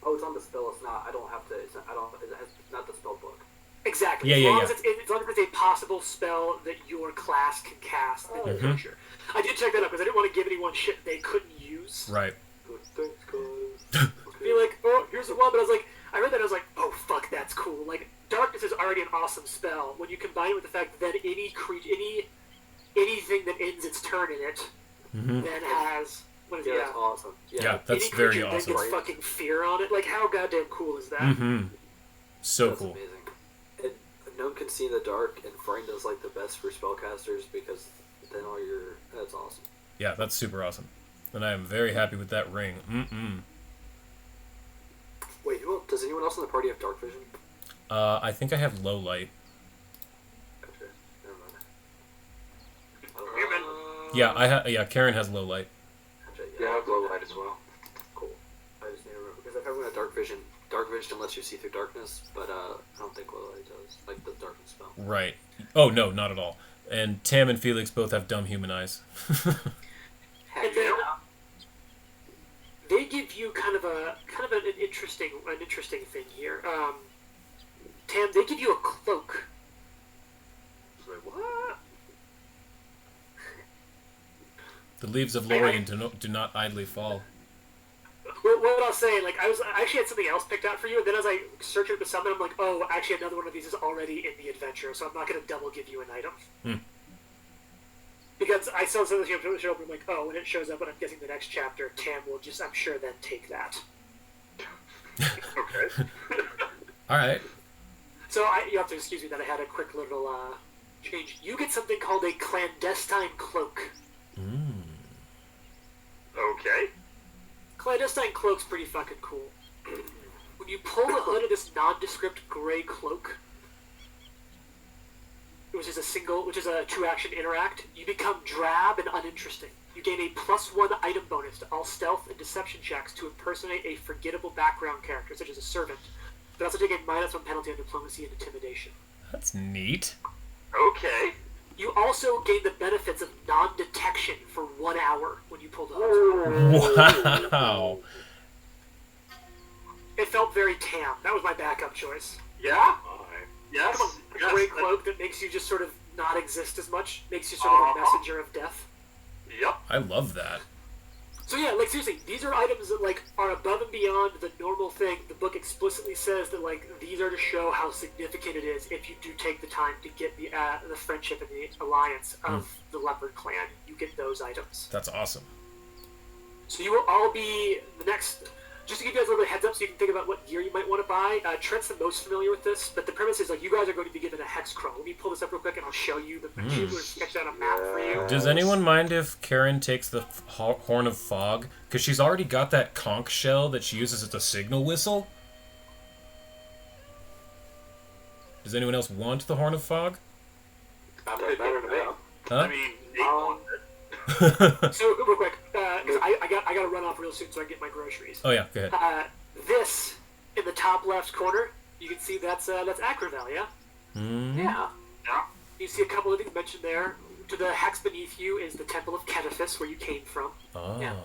Oh, it's on the spell. It's not. I don't have to. It's not, I don't. It has not the spell book. Exactly. Yeah, as yeah, long yeah. As as long as it's a possible spell that your class can cast in your Mhm. creature. I did check that out because I didn't want to give anyone shit they couldn't use. Right. Good, thanks, guys. Be like, oh, here's the one, but I was like, I read that, I was like, oh, fuck, that's cool. Like, Darkness is already an awesome spell. When you combine it with the fact that anything that ends its turn in it, Mhm. then has, what is Yeah, it? that's awesome. Yeah, that's any very creature that awesome. gets fucking fear on it. Like, how goddamn cool is that? Mm-hmm. So That's cool. amazing. And Gnome can see in the dark, and Frightened is like the best for spellcasters because then all your. That's awesome. Yeah, that's super awesome. And I am very happy with that ring. Mm-mm. Wait, does anyone else in the party have dark vision? I think I have low light. Gotcha. Never mind. Yeah, Karen has low light. Gotcha, Yeah, I have low light as well. Cool. I just need to remember because if everyone had dark vision lets you see through darkness, but I don't think low light does. Like the darkness spell. Right. Oh no, not at all. And Tam and Felix both have dumb human eyes. And then they give you kind of an interesting thing here. Tam, they give you a cloak. Wait, what? The leaves of Lorien do not idly fall. What I'll say, like, I actually had something else picked out for you, and then as I searched it to summon, I'm like, oh, actually another one of these is already in the adventure, so I'm not going to double give you an item. Because I saw something show up, and I'm like, oh, when it shows up, and I'm guessing the next chapter, Tam will just, I'm sure, then take that. Okay. All right. So you have to excuse me that I had a quick little change. You get something called a clandestine cloak. Okay. Clandestine cloak's pretty fucking cool. When you pull the hood of this nondescript gray cloak, which is a 2-action interact, you become drab and uninteresting. You gain a +1 item bonus to all stealth and deception checks to impersonate a forgettable background character, such as a servant, but also take a -1 penalty on diplomacy and intimidation. That's neat. Okay. You also gain the benefits of non-detection for 1 hour when you pull the hood. Wow. It felt very Tam. That was my backup choice. Yeah. Yes. Come on, a Yes. gray cloak that makes you just sort of not exist as much, makes you sort of a messenger of death. Yep. I love that. So yeah, like seriously, these are items that like are above and beyond the normal thing. The book explicitly says that like these are to show how significant it is if you do take the time to get the friendship and the alliance of the Leopard Clan. You get those items. That's awesome. So you will all be the next. Just to give you guys a little bit of heads up, so you can think about what gear you might want to buy. Trent's the most familiar with this, but the premise is like you guys are going to be given a hex crawl. Let me pull this up real quick, and I'll show you the sketch out a map for you. Does anyone mind if Karen takes the Horn of Fog? Because she's already got that conch shell that she uses as a signal whistle. Does anyone else want the Horn of Fog? Better to me. Huh? I mean, Nate wanted it. So real quick, because I got to run off real soon so I can get my groceries. Oh yeah, go ahead. This in the top left corner, you can see that's Akravel, yeah. Yeah. Yeah. You see a couple of things mentioned there. To the hex beneath you is the Temple of Ketaphis, where you came from. Oh. Yeah.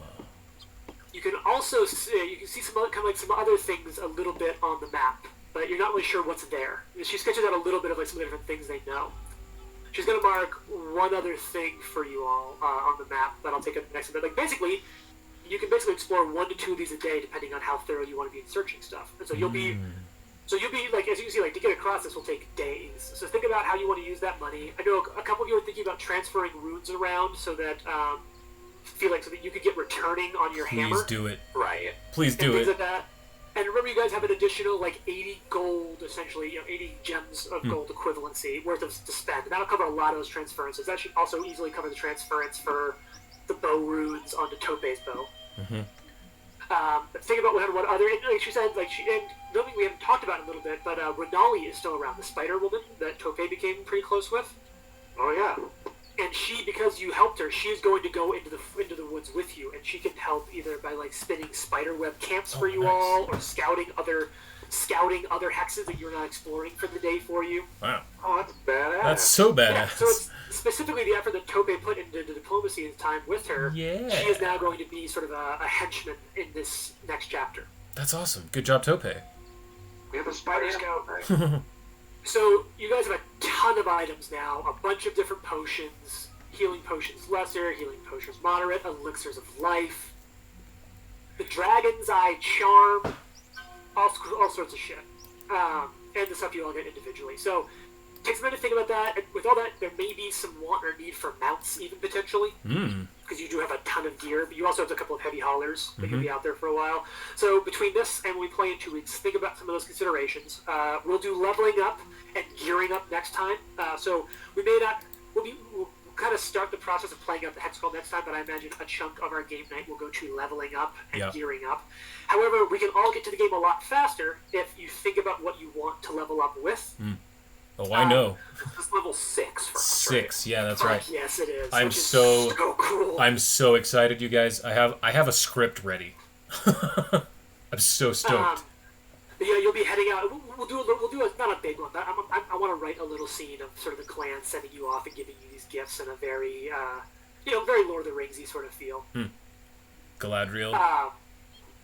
You can also see some other, kind of like some other things a little bit on the map, but you're not really sure what's there. She sketches out a little bit of like some of the different things they know. she's going to mark one other thing for you all on the map that I'll take up next. But like basically, you can basically explore 1 to 2 of these a day depending on how thorough you want to be in searching stuff. And so you'll be like, as you can see, like to get across this will take days. So think about how you want to use that money. I know a couple of you are thinking about transferring runes around so that so that you could get returning on your hammer. Please do it. Right. Please do and things it. like that. And remember, you guys have an additional like 80 gold, essentially, 80 gems of gold equivalency worth of to spend. And that'll cover a lot of those transferences. That should also easily cover the transference for the bow runes onto Tope's bow. But think about what other. And, like she said, and something we haven't talked about in a little bit, but Renali is still around, the Spider Woman that Tope became pretty close with. Oh yeah. And she, because you helped her, she is going to go into the woods with you, and she can help either by like spinning spider web camps for you nice. all, or scouting other hexes that you're not exploring for the day for you. Wow. Oh, that's badass. That's so badass. Yeah, so it's specifically the effort that Tope put into the diplomacy and time with her. Yeah. She is now going to be sort of a henchman in this next chapter. That's awesome. Good job, Tope. We have a spider scout. So you guys have a ton of items now, a bunch of different potions, healing potions lesser, healing potions moderate, elixirs of life, the Dragon's Eye charm, all sorts of shit, and the stuff you all get individually. So take some time to think about that. And with all that, there may be some want or need for mounts, even potentially, because you do have a ton of gear. But you also have a couple of heavy haulers that you'll be out there for a while. So between this and when we play in 2 weeks, think about some of those considerations. We'll do leveling up and gearing up next time. So we may not. We'll kind of start the process of playing out the Hex Crawl next time, but I imagine a chunk of our game night will go to leveling up and gearing up. However, we can all get to the game a lot faster if you think about what you want to level up with. Oh, I know. This is level 6 for us, 6. Yeah, that's right. Yes, it is. I'm which is so cool. I'm so excited, you guys. I have a script ready. I'm so stoked. Yeah, you'll be heading out. We'll do not a big one, but I want to write a little scene of sort of the clan sending you off and giving you these gifts in a very, very Lord of the Ringsy sort of feel. Galadriel.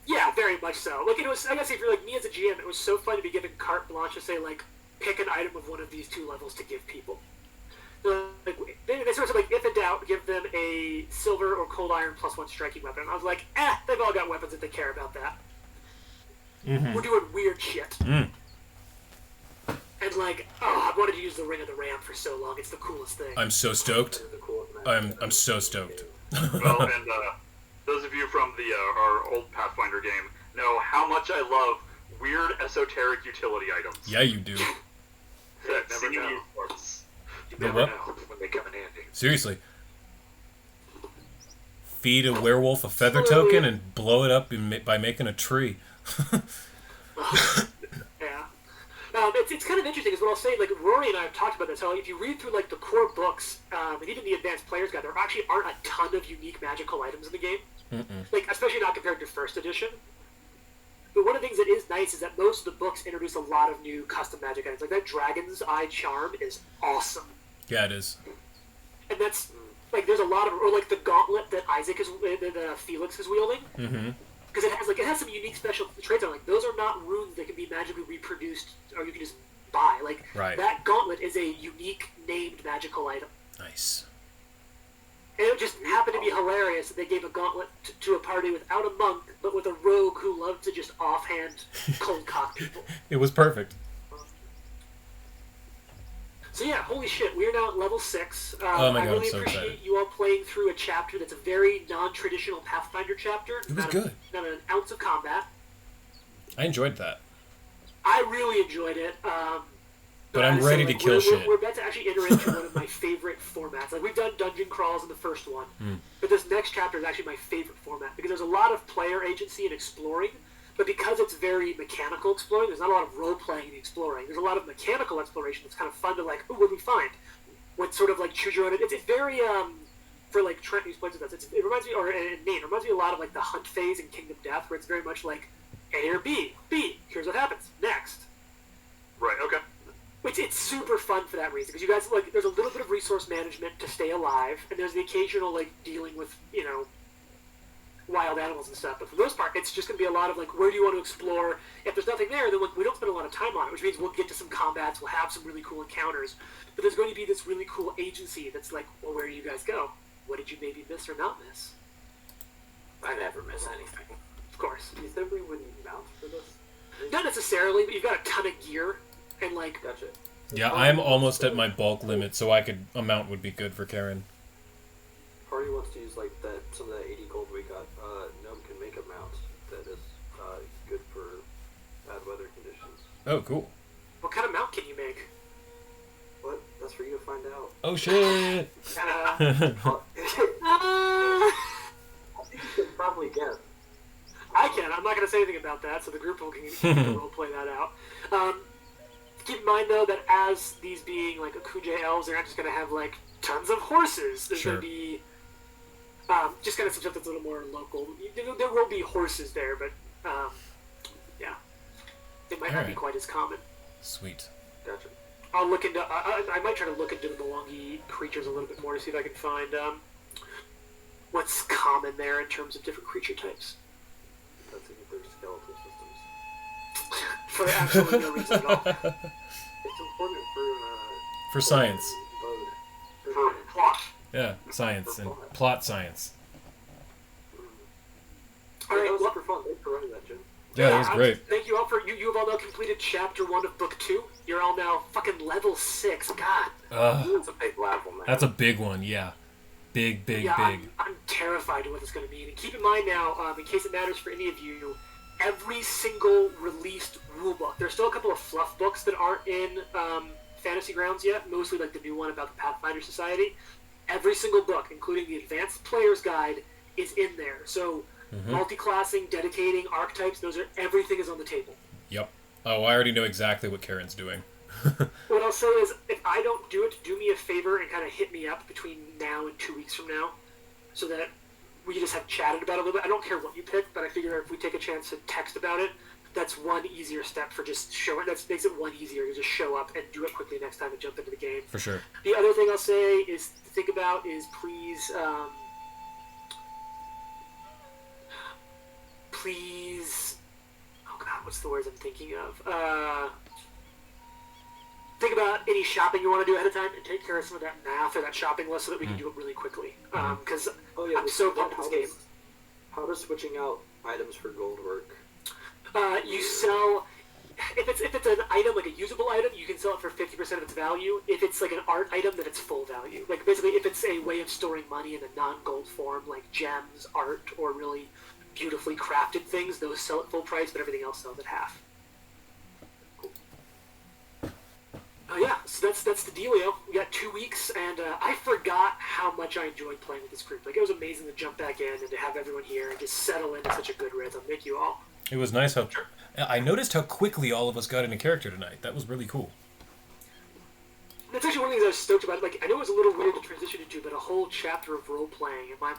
Yeah, very much so. Like, it was, I guess if you're like me as a GM, it was so fun to be given carte blanche to say, like, pick an item of one of these 2 levels to give people. Like, they sort of like, if in doubt, give them a silver or cold iron +1 striking weapon. And I was like, they've all got weapons if they care about that. We're doing weird shit. And like, I wanted to use the Ring of the Ram for so long. It's the coolest thing. I'm so stoked. I'm so stoked. Well, and those of you from the our old Pathfinder game know how much I love weird esoteric utility items. Yeah, you do. That Never seem know. useless. You The never what? know when they come in handy. Seriously. Feed a werewolf a feather token and blow it up by making a tree. Yeah. It's kind of interesting is what I'll say, like, Rory and I have talked about this, how if you read through, like, the core books, and even the Advanced Player's Guide, there actually aren't a ton of unique magical items in the game. Like, especially not compared to First Edition. But one of the things that is nice is that most of the books introduce a lot of new custom magic items. Like, that Dragon's Eye charm is awesome. Yeah, it is. And that's, like, there's a lot of, or like the gauntlet that Felix is wielding. Because it has some unique special traits on it. Like, those are not runes that can be magically reproduced, or you can just buy. Like, that gauntlet is a unique named magical item. Nice. And it just happened to be hilarious that they gave a gauntlet to a party without a monk, but with a rogue who loved to just offhand cold cock people. It was perfect. So yeah, holy shit, we're now at level 6. Oh my God, I really I'm so appreciate excited. you all playing through a chapter that's a very non-traditional Pathfinder chapter. It was good. Not an ounce of combat. I enjoyed that. I really enjoyed it. But I'm ready to kill shit. We're about to actually enter into one of my favorite formats. Like, we've done dungeon crawls in the first one, but this next chapter is actually my favorite format because there's a lot of player agency in exploring, but because it's very mechanical exploring, there's not a lot of role-playing in the exploring. There's a lot of mechanical exploration that's kind of fun to, like, what do we find? What sort of, like, choose your own... It's very, for, like, Trent, who explains it, it reminds me, or Nate, it reminds me a lot of, like, the hunt phase in Kingdom Death, where it's very much like, A or B, here's what happens, next. Right, okay. Which it's super fun for that reason, because you guys, like, there's a little bit of resource management to stay alive, and there's the occasional, like, dealing with, wild animals and stuff. But for the most part, it's just going to be a lot of like, where do you want to explore? If there's nothing there, then we don't spend a lot of time on it, which means we'll get to some combats, we'll have some really cool encounters. But there's going to be this really cool agency that's like, well, where do you guys go? What did you maybe miss or not miss? I never miss anything. Of course. You said we wouldn't mount for this? Not necessarily, but you've got a ton of gear, and like, Gotcha. Yeah, I'm almost at my bulk limit, so a mount would be good for Karen. Party wants to use like that some of that 80 gold we got. Gnome can make a mount that is good for bad weather conditions. Oh, cool. what kind of mount can you make? What? That's for you to find out. Oh, shit! I think you can probably guess. I can. I'm not going to say anything about that, so the group can role play that out. Keep in mind, though, that as these being like Akunje elves, they're not just going to have like tons of horses. There's Sure. going to be just kind of some stuff that's a little more local. There will be horses there, but yeah, they might not be Alright. quite as common. Sweet. Gotcha. I'll look into. I might try to look into the Malongi creatures a little bit more to see if I can find what's common there in terms of different creature types. That's to get their skeletal systems. For absolutely no reason at all. It's important For science. For plot. Yeah, science and plot science. All right, That was well, super fun. Thanks for running that, Jim. Yeah, that was great. Thank you all for you. You have all now completed chapter 1 of book 2. You're all now fucking level 6. God. That's a big level, man. That's a big one, yeah. Big, big, Yeah, big. I'm terrified of what it's going to mean. And keep in mind now, in case it matters for any of you, every single released rulebook. There's still a couple of fluff books that aren't in Fantasy Grounds yet. Mostly like the new one about the Pathfinder Society. Every single book, including the Advanced Player's Guide, is in there. So multi-classing, dedicating, archetypes, everything is on the table. Yep. Oh, I already know exactly what Karen's doing. What I'll say is, if I don't do it, do me a favor and kind of hit me up between now and 2 weeks from now, so that we can just have chatted about it a little bit. I don't care what you pick, but I figure if we take a chance to text about it, that's one easier step for just showing. That makes it one easier to just show up and do it quickly next time and jump into the game. For sure. The other thing I'll say is to think about is please, oh god, what's the words I'm thinking of? Think about any shopping you want to do ahead of time and take care of some of that math or that shopping list so that we can do it really quickly. Because I'm so pumped in this game. How does switching out items for gold work? You sell if it's an item like a usable item, you can sell it for 50% of its value. If it's like an art item, then it's full value. Like basically, if it's a way of storing money in a non-gold form, like gems, art, or really beautifully crafted things, those sell at full price, but everything else sells at half. Oh yeah, so that's the dealio. We got 2 weeks, and I forgot how much I enjoyed playing with this group. Like it was amazing to jump back in and to have everyone here and just settle into such a good rhythm. Thank you all. It was nice how... I noticed how quickly all of us got into character tonight. That was really cool. That's actually one of the things I was stoked about. Like I know it was a little weird to transition into, but a whole chapter of role playing in my mind.